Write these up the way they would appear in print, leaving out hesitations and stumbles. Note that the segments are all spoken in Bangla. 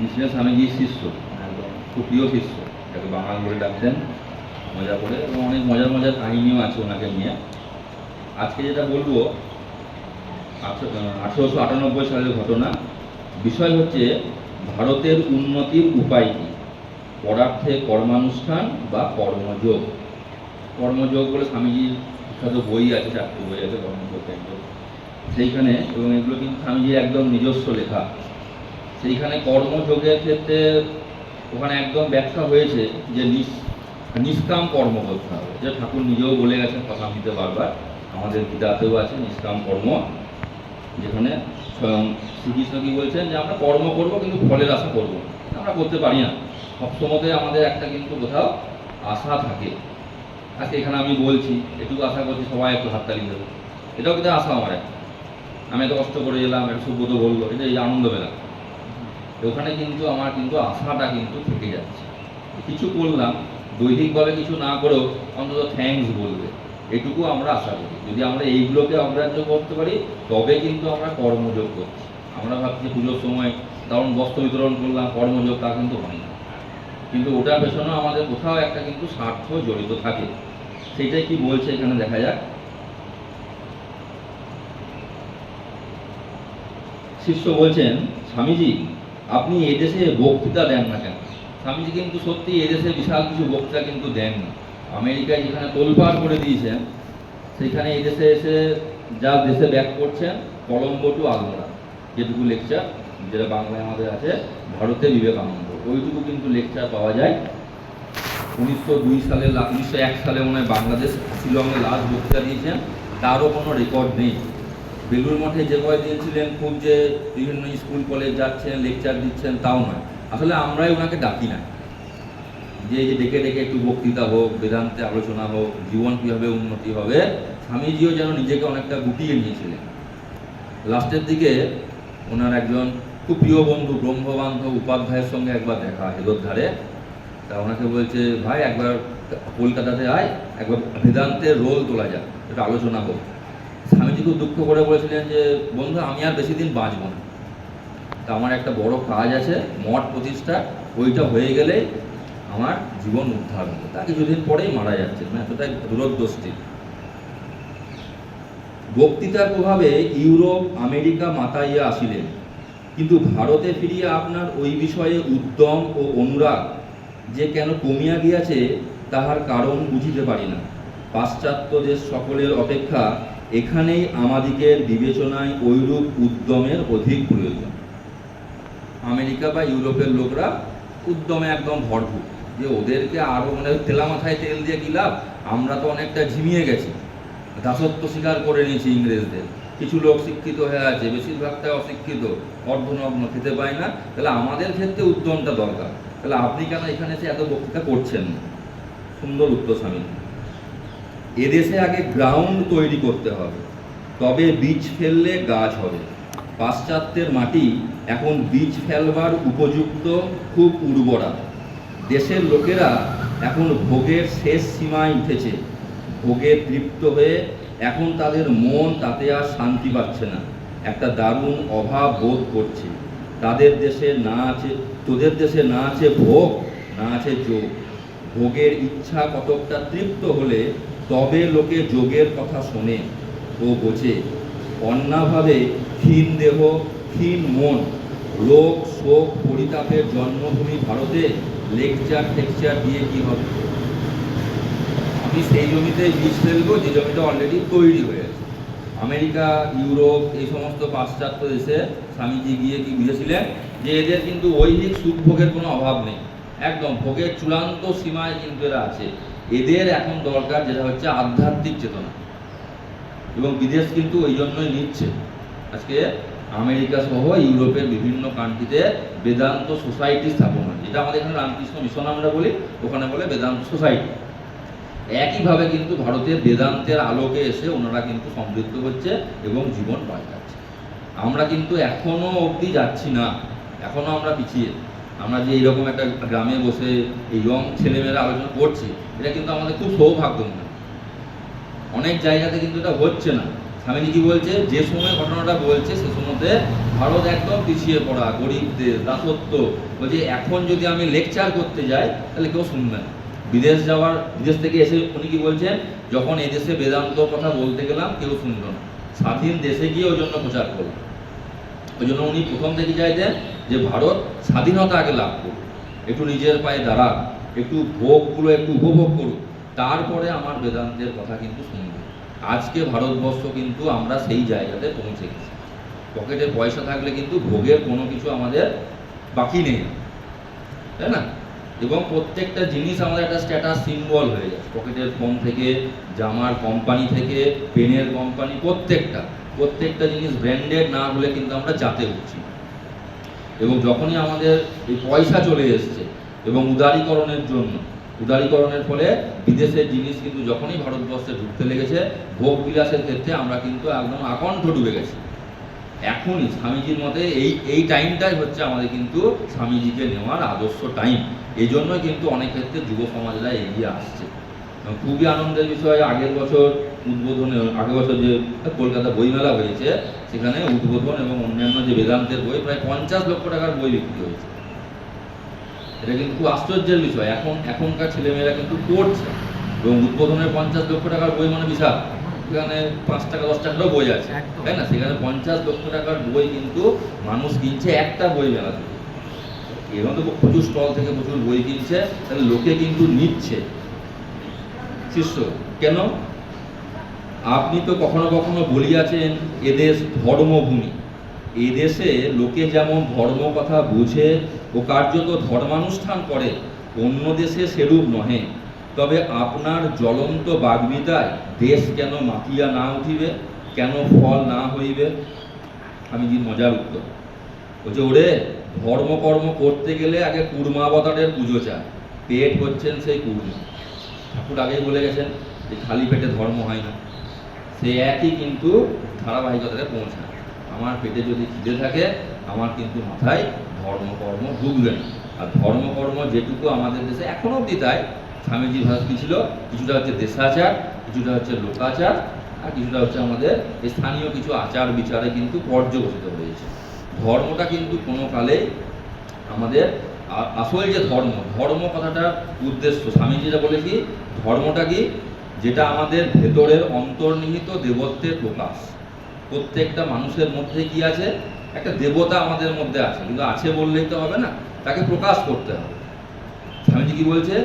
তিনি ছিলেন স্বামীজির শিষ্য, একদম খুব প্রিয় শিষ্য, যাকে বাঙাল বলে ডাকতেন মজা করে, এবং অনেক মজার মজার কাহিনীও আছে ওনাকে নিয়ে। আজকে যেটা বলবো 1898 সালের ঘটনা। বিষয় হচ্ছে ভারতের উন্নতির উপায় কী, পরার্থে কর্মানুষ্ঠান বা কর্মযোগ। কর্মযোগ বলে স্বামীজির বিখ্যাত বই আছে, 4টি বই আছে কর্মযোগ কেন্দ্র, সেইখানে, এবং এগুলো কিন্তু স্বামীজির একদম নিজস্ব লেখা। সেইখানে কর্মযোগের ক্ষেত্রে ওখানে একদম ব্যাখ্যা হয়েছে যে নিষ্কাম কর্ম করতে হবে, যে ঠাকুর নিজেও বলে গেছেন কথামৃতে বারবার, আমাদের গীতাতেও আছে নিষ্কাম কর্ম, যেখানে স্বয়ং শ্রীকৃষ্ণ কি বলছেন যে আমরা কর্ম করব কিন্তু ফলের আশা করব, আমরা করতে পারি না। সবসময় আমাদের একটা কিন্তু কোথাও আশা থাকে। আজকে এখানে আমি বলছি, এটুকু আশা করছি সবাই একটু হাততালি দেবে, এটাও কিন্তু আশা আমার একটা। আমি এত কষ্ট করে এলাম, একটা সুব্রত বললো, এটা এই আনন্দ পেলাম, ওখানে কিন্তু আমার কিন্তু আশাটা কিন্তু থেকে যাচ্ছে। কিছু করলাম, দৈহিকভাবে কিছু না করেও অন্তত থ্যাঙ্কস বলবে, এটুকু আমরা আশা করি। যদি আমরা এইগুলোকে অগ্রাহ্য করতে পারি তবে কিন্তু আমরা কর্মযোগ করছি। আমরা ভাবছি পুজোর সময় দারুণ বস্ত্র বিতরণ করলাম, কর্মযোগ, তা কিন্তু হয় না। কিন্তু ওটার পেছনেও আমাদের কোথাও একটা কিন্তু স্বার্থ জড়িত থাকে। সেইটাই কি বলছে এখানে দেখা যাক। শিষ্য বলছেন, স্বামীজি আপনি এদেশে বক্তৃতা দেন না কেন? স্বামীজি কিন্তু সত্যি এদেশে বিশাল কিছু বক্তৃতা কিন্তু দেন না। আমেরিকায় যেখানে তোলপাড় করে দিয়েছেন, সেখানে এদেশে এসে যা দেশে ব্যাক করছেন, কলম্বো টু আলমোড়া যেটুকু লেকচার, যেটা বাংলায় আমাদের আছে ভারতে বিবেকানন্দ, ওইটুকু কিন্তু লেকচার পাওয়া যায়। 1901 সালে মনে হয় বাংলাদেশ শিলংয়ে লাস্ট বক্তৃতা দিয়েছেন, তারও কোনো রেকর্ড নেই। বেলুর মঠে যে কয়েকদিন ছিলেন, খুব যে বিভিন্ন স্কুল কলেজ যাচ্ছেন, লেকচার দিচ্ছেন, তাও নয়। আসলে আমরাই ওনাকে ডাকি না, যে এই যে ডেকে ডেকে একটু বক্তৃতা হোক, বেদান্তে আলোচনা হোক, জীবন কীভাবে উন্নতি হবে। স্বামীজিও যেন নিজেকে অনেকটা গুটিয়ে নিয়েছিলেন। লাস্টের দিকে ওনার একজন খুব প্রিয় বন্ধু ব্রহ্মবান্ধব উপাধ্যায়ের সঙ্গে একবার দেখা হেদর ধারে, তা ওনাকে বলছে, ভাই একবার কলকাতাতে আয়, একবার বেদান্তের রোল তোলা যাক, একটা আলোচনা হোক। স্বামীজি খুব দুঃখ করে বলেছিলেন যে, বন্ধু আমি আর বেশি দিন বাঁচব না, তা আমার একটা বড় কাজ আছে, মঠ প্রতিষ্ঠা, ওইটা হয়ে গেলে আমার জীবন উদ্ধার হবে। তা কিছুদিন পরেই মারা যাচ্ছে, এতটাই দূরদৃষ্টি। বক্তৃতার প্রভাবে ইউরোপ আমেরিকা মাতাইয়া আসিলেন, কিন্তু ভারতে ফিরিয়া আপনার ওই বিষয়ে উদ্যম ও অনুরাগ যে কেন কমিয়া গিয়াছে তাহার কারণ বুঝিতে পারি না। পাশ্চাত্য দেশ সকলের অপেক্ষা এখানেই আমাদিগের বিবেচনায় ঐরূপ উদ্যমের অধিক প্রয়োজন। আমেরিকা বা ইউরোপের লোকরা উদ্যমে একদম ভরপুর, যে ওদেরকে আরও মানে তেলা মাথায় তেল দিয়ে কি লাভ, আমরা তো অনেকটা ঝিমিয়ে গেছি, দাসত্ব স্বীকার করে নিয়েছি ইংরেজদের। কিছু লোক শিক্ষিত হয়ে আছে, বেশিরভাগটা অশিক্ষিত, অর্ধনগ্ন, খেতে পায় না। তাহলে আমাদের ক্ষেত্রে উদ্যমটা দরকার, তাহলে আপনি কেন এখানে এসে এত বক্তৃতা করছেন না? সুন্দর উত্তর স্বামী। এদেশে আগে গ্রাউন্ড তৈরি করতে হবে, তবে বীজ ফেললে গাছ হবে। পাশ্চাত্যের মাটি এখন বীজ ফেলবার উপযুক্ত, খুব উর্বরা। দেশের লোকেরা এখন ভোগের শেষ সীমায় উঠেছে, ভোগে তৃপ্ত হয়ে এখন তাদের মন তাতে আর শান্তি পাচ্ছে না, একটা দারুণ অভাব বোধ করছে। তোদের দেশে না আছে ভোগ, না আছে যোগ। ভোগের ইচ্ছা কতকটা তৃপ্ত হলে তবে লোকে যোগের কথা শোনে ও বোঝে। অন্যভাবে ক্ষীণ দেহ, ক্ষীণ মন, রোগ শোক পরিতাপের জন্মভূমি ভারতে লেকচার টেকচার দিয়ে কি হবে? আমি সেই জমিতে বীজ ফেলবো যে জমিটা অলরেডি তৈরি হয়ে আছে। আমেরিকা, ইউরোপ, এই সমস্ত পাশ্চাত্য দেশে স্বামীজি গিয়ে কি বুঝেছিলেন যে এদের কিন্তু ঐহিক সুখ ভোগের কোনো অভাব নেই, একদম ভোগের চূড়ান্ত সীমায় কিন্তু এরা আছে। এদের এখন দরকার যেটা হচ্ছে আধ্যাত্মিক চেতনা, এবং বিদেশ কিন্তু ওই জন্যই নিচ্ছে। আজকে আমেরিকা সহ ইউরোপের বিভিন্ন কান্ট্রিতে বেদান্ত সোসাইটি স্থাপন হয়, যেটা আমাদের এখানে রামকৃষ্ণ মিশন আমরা বলি, ওখানে বলে বেদান্ত সোসাইটি। একইভাবে কিন্তু ভারতের বেদান্তের আলোকে এসে ওনারা কিন্তু সমৃদ্ধ হচ্ছে এবং জীবন পাল্টাচ্ছে। আমরা কিন্তু এখনো অবধি যাচ্ছি না, এখনো আমরা পিছিয়ে। আমরা যে এইরকম একটা গ্রামে বসে এই ইয়ং ছেলেমেয়েরা আলোচনা করছি, এটা কিন্তু আমাদের খুব সৌভাগ্য মনে। অনেক জায়গাতে কিন্তু এটা হচ্ছে না, স্বামীজি কি বলছে, যে সময় ঘটনাটা বলছে সে সময়তে ভারত একদম পিছিয়ে পড়া, গরিব দেশ, দাসত্ব। বলছে এখন যদি আমি লেকচার করতে যাই তাহলে কেউ শুনবে না। বিদেশ থেকে এসে উনি কি বলছেন, যখন এদেশে বেদান্তর কথা বলতে গেলাম কেউ শুনল না, স্বাধীন দেশে গিয়ে ওই জন্য প্রচার করলাম। ওই জন্য উনি প্রথম থেকে চাইতেন যে ভারত স্বাধীনতা আগে লাভ করুক, একটু নিজের পায়ে দাঁড়াক, একটু ভোগগুলো একটু উপভোগ করুক, তারপরে আমার বেদান্তের কথা কিন্তু শুনবে। আজকে ভারতবর্ষ কিন্তু আমরা সেই জায়গাতে পৌঁছে গেছি। পকেটে পয়সা থাকলে কিন্তু ভোগের কোনো কিছু আমাদের বাকি নেই, তাই না? এবং প্রত্যেকটা জিনিস আমাদের একটা স্ট্যাটাস সিম্বল হয়ে যাচ্ছে, পকেটের ফোন থেকে, জামার কোম্পানি থেকে, পেনের কোম্পানি, প্রত্যেকটা জিনিস ব্র্যান্ডেড না হলে কিন্তু আমরা যাতে উঠছি। এবং যখনই আমাদের এই পয়সা চলে এসছে এবং উদারীকরণের ফলে বিদেশের জিনিস কিন্তু যখনই ভারতবর্ষে ঢুকতে লেগেছে, ভোগ বিলাসের ক্ষেত্রে আমরা কিন্তু একদম আকণ্ঠ ডুবে গেছি। এখনই স্বামীজির মতে এই টাইমটাই হচ্ছে আমাদের কিন্তু স্বামীজিকে নেওয়ার আদর্শ টাইম। এই জন্যই কিন্তু অনেক ক্ষেত্রে যুব সমাজরা এগিয়ে আসছে। খুবই আনন্দের বিষয়, আগের বছর যে কলকাতা বইমেলা হয়েছে, সেখানে উদ্বোধন এবং অন্যান্য যে বেদান্তের বই, প্রায় 50 লক্ষ টাকার বই বিক্রি হয়েছে। এটা কিন্তু খুব আশ্চর্যের বিষয়। এখনকার ছেলেমেয়েরা কিন্তু পড়ছে, এবং উদ্বোধনের 50 লক্ষ টাকার বই মানে বিশাল। সেখানে 5 টাকা 10 টাকারও বই আছে, তাই না? সেখানে 50 লক্ষ টাকার বই কিন্তু মানুষ কিনছে একটা বই মেলা থেকে। এরকম তো প্রচুর স্টল থেকে প্রচুর বই কিনছে, তাহলে লোকে কিন্তু নিচ্ছে। শিষ্য কেন? আপনি তো কখনো কখনো বলিয়াছেন এদেশ ধর্মভূমি। এদেশে লোকে যেমন ধর্ম কথা বুঝে ও কার্যত ধর্মানুষ্ঠান করে, অন্য দেশে সেরূপ নহে। তবে আপনার জ্বলন্ত বাগ্মিতায় দেশ কেন মাতিয়া না উঠিবে, কেন ফল না হইবে? আমি যে মজার উত্তর বলছে, ওরে ধর্মকর্ম করতে গেলে আগে কুর্মাবতারের পুজো চায়, পেট হচ্ছেন সেই কুর্মা। ঠাকুর আগেই বলে গেছেন যে খালি পেটে ধর্ম হয় না। সে একই কিন্তু ধারাবাহিকতায় পৌঁছায়। আমার পেটে যদি খিদে থাকে, আমার কিন্তু মাথায় ধর্মকর্ম ঢুকবে না। আর ধর্মকর্ম যেটুকু আমাদের দেশে এখনো অব্দি তাই, স্বামীজির ভাষা কি ছিল, কিছুটা হচ্ছে দেশাচার, কিছুটা হচ্ছে লোকাচার, আর কিছুটা হচ্ছে আমাদের স্থানীয় কিছু আচার বিচারে কিন্তু পর্যবসিত হয়েছে। ধর্মটা কিন্তু কোনো কালে আমাদের আসল যে ধর্ম কথাটার উদ্দেশ্য, স্বামীজিরা বলে কি, ধর্মটা কি, যেটা আমাদের ভেতরের অন্তর্নিহিত দেবত্বের প্রকাশ। প্রত্যেকটা মানুষের মধ্যে কি আছে, একটা দেবতা আমাদের মধ্যে আছে, কিন্তু আছে বললেই তো হবে না, তাকে প্রকাশ করতে হবে। স্বামীজি কি বলছে,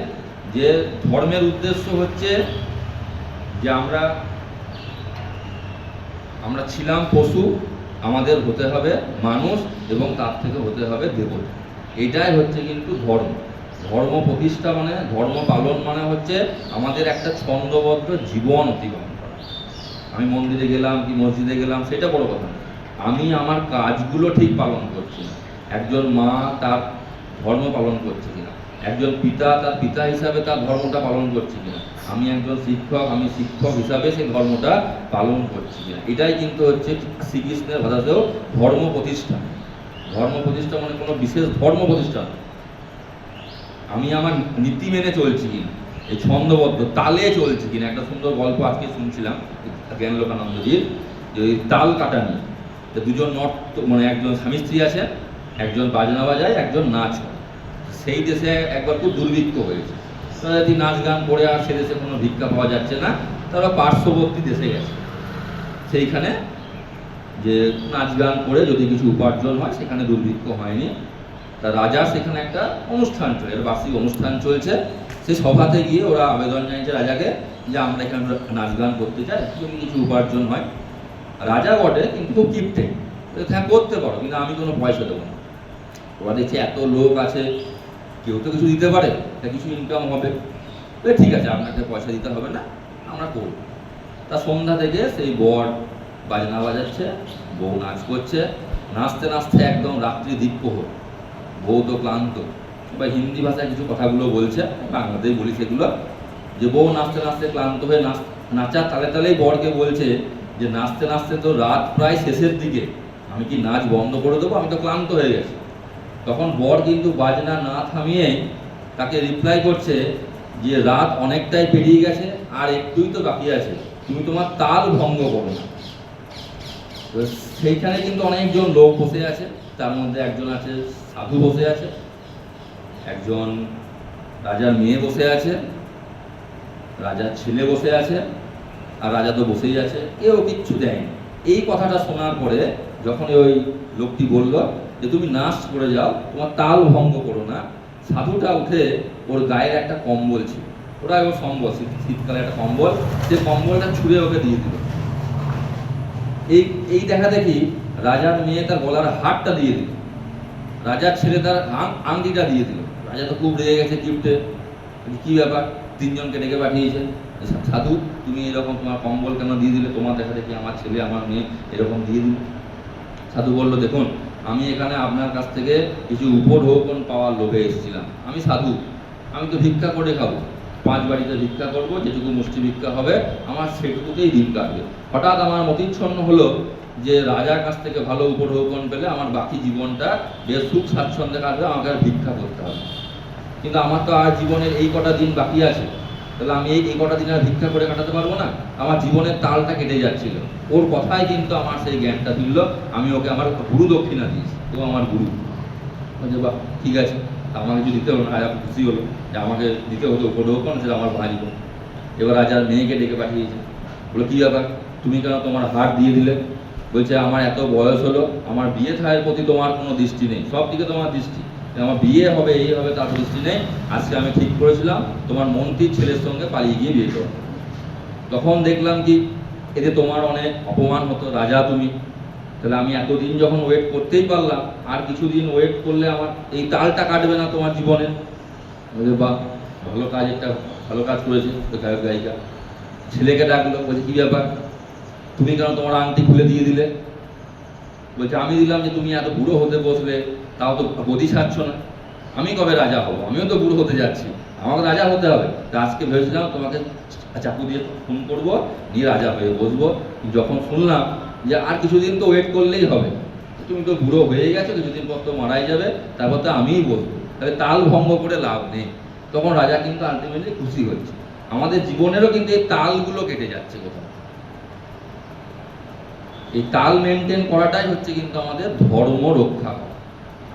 যে ধর্মের উদ্দেশ্য হচ্ছে যে আমরা ছিলাম পশু, আমাদের হতে হবে মানুষ, এবং তার থেকে হতে হবে দেবতা। এটাই হচ্ছে কিন্তু ধর্ম প্রতিষ্ঠা মানে, ধর্ম পালন মানে হচ্ছে আমাদের একটা ছন্দবদ্ধ জীবন অতিক্রম করা। আমি মন্দিরে গেলাম কি মসজিদে গেলাম সেটা বড় কথা না, আমি আমার কাজগুলো ঠিক পালন করছি না। একজন মা তার ধর্ম পালন করছে কিনা, একজন পিতা তার পিতা হিসাবে তার ধর্মটা পালন করছে কিনা, আমি একজন শিক্ষক, আমি শিক্ষক হিসাবে সেই ধর্মটা পালন করছি কিনা। এটাই কিন্তু হচ্ছে শ্রীকৃষ্ণের ভাষাতেও ধর্ম প্রতিষ্ঠা। ধর্ম প্রতিষ্ঠা মানে কোনো বিশেষ ধর্ম প্রতিষ্ঠা, আমি আমার নীতি মেনে চলছি কিনা, এই ছন্দবদ্ধ তালে চলছি কিনা। একটা সুন্দর গল্প আজকে শুনছিলাম জ্ঞানলোকানন্দজির, যে ওই তাল কাটা নিয়ে। দুজন মানে একজন স্বামী স্ত্রী আছে, একজন বাজনা বাজায়, একজন নাচ করে। সেই দেশে একবার খুব দুর্ভিক্ষ হয়েছে, তারা যদি নাচ গান করে আর সে দেশে কোনো ভিক্ষা পাওয়া যাচ্ছে না, তারা পার্শ্ববর্তী দেশে গেছে। সেইখানে যে নাচ গান করে যদি কিছু উপার্জন হয়, সেখানে দুর্ভিক্ষ হয়নি। তা রাজা সেখানে একটা অনুষ্ঠান চলে, বার্ষিক অনুষ্ঠান চলছে, সেই সভাতে গিয়ে ওরা আবেদন জানিয়েছে রাজাকে যে আমরা এখানে নাচ গান করতে চাই, যদি কিছু উপার্জন হয়। রাজা বটে কিন্তু খুব কিপটে, হ্যাঁ করতে পারো, কিন্তু আমি কোনো পয়সা দেবো না। ওরা দেখছে এত লোক আছে, কেউ তো কিছু দিতে পারে, তা কিছু ইনকাম হবে, ঠিক আছে আপনাকে পয়সা দিতে হবে না, আমরা করব। তা সন্ধ্যা থেকে সেই বর বাজনা বাজাচ্ছে, বউ নাচ করছে, নাচতে নাচতে একদম রাত্রি দিকপ্রহর। বউ তো ক্লান্ত, বা হিন্দি ভাষায় কিছু কথাগুলো বলছে, বাংলাতেই বলি সেগুলো, যে বউ নাচতে নাচতে ক্লান্ত হয়ে নাচার তালে তালেই বরকে বলছে যে নাচতে নাচতে তো রাত প্রায় শেষের দিকে, আমি কি নাচ বন্ধ করে দেবো, আমি তো ক্লান্ত হয়ে গেছি। তখন বর কিন্তু বাজনা না থামিয়ে তাকে রিপ্লাই করছে যে রাত অনেকটাই পেরিয়ে গেছে, আর একটুই তো বাকি আছে, তুমি তোমার তাল ভঙ্গ করো না। তো সেইখানে কিন্তু অনেকজন লোক বসে আছে, তার মধ্যে একজন আছে সাধু বসে আছে, একজন রাজার মেয়ে বসে আছে, রাজার ছেলে বসে আছে, আর রাজা তো বসেই আছে, কেউ কিচ্ছু দেয়নি। এই কথাটা শোনার পরে যখন ওই লোকটি বলল যে তুমি নাচ করে যাও, তোমার তাল ভঙ্গ করো না, সাধুটা উঠে ওর গায়ের একটা কম্বল ছিল, ওরা ওর সম্বল, শীতকালে একটা কম্বল, সে কম্বলটা ছুঁড়ে ওকে দিয়ে দিল। এই এই দেখা দেখি রাজার মেয়ে তার গলার হারটা দিয়ে দিল, রাজার ছেলে তার আংটিটা দিয়ে দিল। রাজা তো খুব রেগে গেছে, কিপ্টে, কি ব্যাপার, তিনজনকে ডেকে পাঠিয়েছে, সাধু তুমি এরকম তোমার কম্বল কেন দিয়ে দিলে, তোমার দেখা দেখি আমার ছেলে আমার মেয়ে এরকম দিয়ে দিল। সাধু বলল, দেখুন আমি এখানে আপনার কাছ থেকে কিছু উপঢৌকন পাওয়ার লোভে এসেছিলাম, আমি সাধু, আমি তো ভিক্ষা করে খাবো, 5 বাড়িতে ভিক্ষা করব, যেটুকু মুষ্টি ভিক্ষা হবে আমার সেটুকুতেই দিন কাটবে। হঠাৎ আমার মতিচ্ছন্ন হলো যে রাজার কাছ থেকে ভালো উপঢৌকন পেলে আমার বাকি জীবনটা বেশ সুখ স্বাচ্ছন্দ্যে কাটবে, আমাকে আর ভিক্ষা করতে হবে। কিন্তু আমার তো আর জীবনের এই কটা দিন বাকি আছে, তাহলে আমি এই কটা দিন আর ভিক্ষা করে কাটাতে পারবো না, আমার জীবনের তালটা কেটে যাচ্ছিল। ওর কথাই কিন্তু আমার সেই জ্ঞানটা দিল, আমি ওকে আমার গুরু দক্ষিণা দিয়েছি, তো আমার গুরু বলছে বাহ ঠিক আছে, আমাকে কিছু দিতে হলো না। রাজা খুশি হলো যে আমাকে দিতে হতো উপঢৌকন, সেটা আমার ভারী। এবার রাজার মেয়েকে ডেকে পাঠিয়েছে, বলো কী ব্যাপার, তুমি কেন তোমার হার দিয়ে দিলে? বলছে আমার এত বয়স হলো, আমার বিয়ে থায়ের প্রতি তোমার কোনো দৃষ্টি নেই, সব দিকে তোমার দৃষ্টি, আমার বিয়ে হবে এই হবে তার দৃষ্টি নেই। আজকে আমি ঠিক করেছিলাম তোমার মন্ত্রীর ছেলের সঙ্গে পালিয়ে গিয়ে বিয়ে করো। তখন দেখলাম কি এতে তোমার অনেক অপমান হতো, রাজা তুমি, তাহলে আমি এতদিন যখন ওয়েট করতেই পারলাম, আর কিছুদিন ওয়েট করলে আমার এই তালটা কাটবে না তোমার জীবনে। বলছে বাহ ভালো কাজ, একটা ভালো কাজ করেছে তো গায়ক গায়িকা। ছেলেকে ডাকলো, বলছে কি ব্যাপার, তুমি কেন তোমার আংটি খুলে দিয়ে দিলে? বলছে আমি দিলাম যে তুমি এত বুড়ো হতে বসলে, তাও তো গদি ছাড়ছ না। আমি কবে রাজা হবো, আমিও তো বুড়ো হতে যাচ্ছি, আমাকে রাজা হতে হবে। তা আজকে ভেবেছিলাম তোমাকে চাকু দিয়ে খুন করবো, দিয়ে রাজা হয়ে বসবো। যখন শুনলাম যে আর কিছুদিন তো ওয়েট করলেই হবে, তুমি তো বুড়ো হয়ে গেছো, কিছুদিন পর তো মারাই যাবে, তারপর তো আমিই বসবো, তাহলে তাল ভঙ্গ করে লাভ নেই। তখন রাজা কিন্তু আলটিমেটলি খুশি হচ্ছে। আমাদের জীবনেরও কিন্তু এই তালগুলো কেটে যাচ্ছে কোথাও। এই তাল মেনটেন করাটাই হচ্ছে কিন্তু আমাদের ধর্ম রক্ষা করা,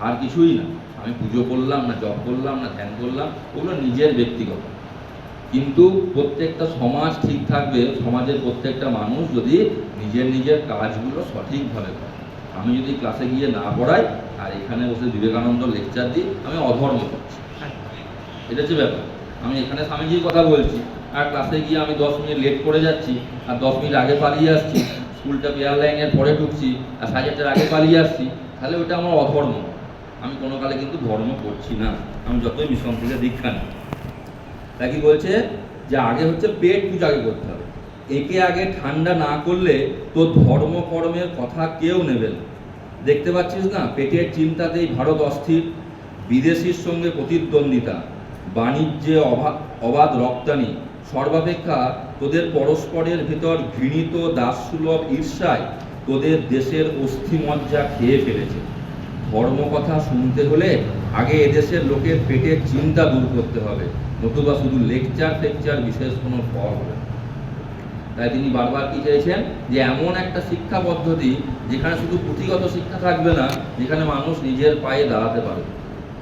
আর কিছুই না। আমি পুজো করলাম না, জপ করলাম না, ধ্যান করলাম, ওগুলো নিজের ব্যক্তিগত, কিন্তু প্রত্যেকটা সমাজ ঠিক থাকবে, সমাজের প্রত্যেকটা মানুষ যদি নিজের নিজের কাজগুলো সঠিকভাবে করে। আমি যদি ক্লাসে গিয়ে না পড়াই আর এখানে বসে বিবেকানন্দ লেকচার দিই, আমি অধর্ম করছি, এটা হচ্ছে ব্যাপার। আমি এখানে স্বামীজির কথা বলছি, আর ক্লাসে গিয়ে আমি 10 মিনিট লেট করে যাচ্ছি, আর 10 মিনিট আগে পালিয়ে আসছি, স্কুলটা পেয়ার লাইনের পরে ঢুকছি, আর 7:30টার আগে পালিয়ে আসছি, তাহলে ওটা আমার অধর্ম। আমি কোনো কালে কিন্তু ধর্ম করছি না, আমি যতই মিশন থেকে দীক্ষা নিই। তাই কি বলছে যে আগে হচ্ছে পেট পূজা আগে করতে হবে, একে আগে ঠান্ডা না করলে তো ধর্ম কর্মের কথা কেউ নেবে না। দেখতে পাচ্ছিস না, পেটের চিন্তাতেই ভারত অস্থির, বিদেশির সঙ্গে প্রতিদ্বন্দ্বিতা, বাণিজ্যে অবাধ রপ্তানি, সর্বাপেক্ষা তোদের পরস্পরের ভিতর ঘৃণিত দাসসুলভ ঈর্ষায় তোদের দেশের অস্থিমজ্জা খেয়ে ফেলেছে। ধর্ম কথা শুনতে হলে আগে এদেশের লোকের পেটের চিন্তা দূর করতে হবে, নতুবা শুধু লেকচার টেকচার বিশেষ কোনো ফল হবে না। তাই তিনি বারবার কি চেয়েছেন যে এমন একটা শিক্ষা পদ্ধতি যেখানে শুধু পুঁথিগত শিক্ষা থাকবে না, যেখানে মানুষ নিজের পায়ে দাঁড়াতে পারবে।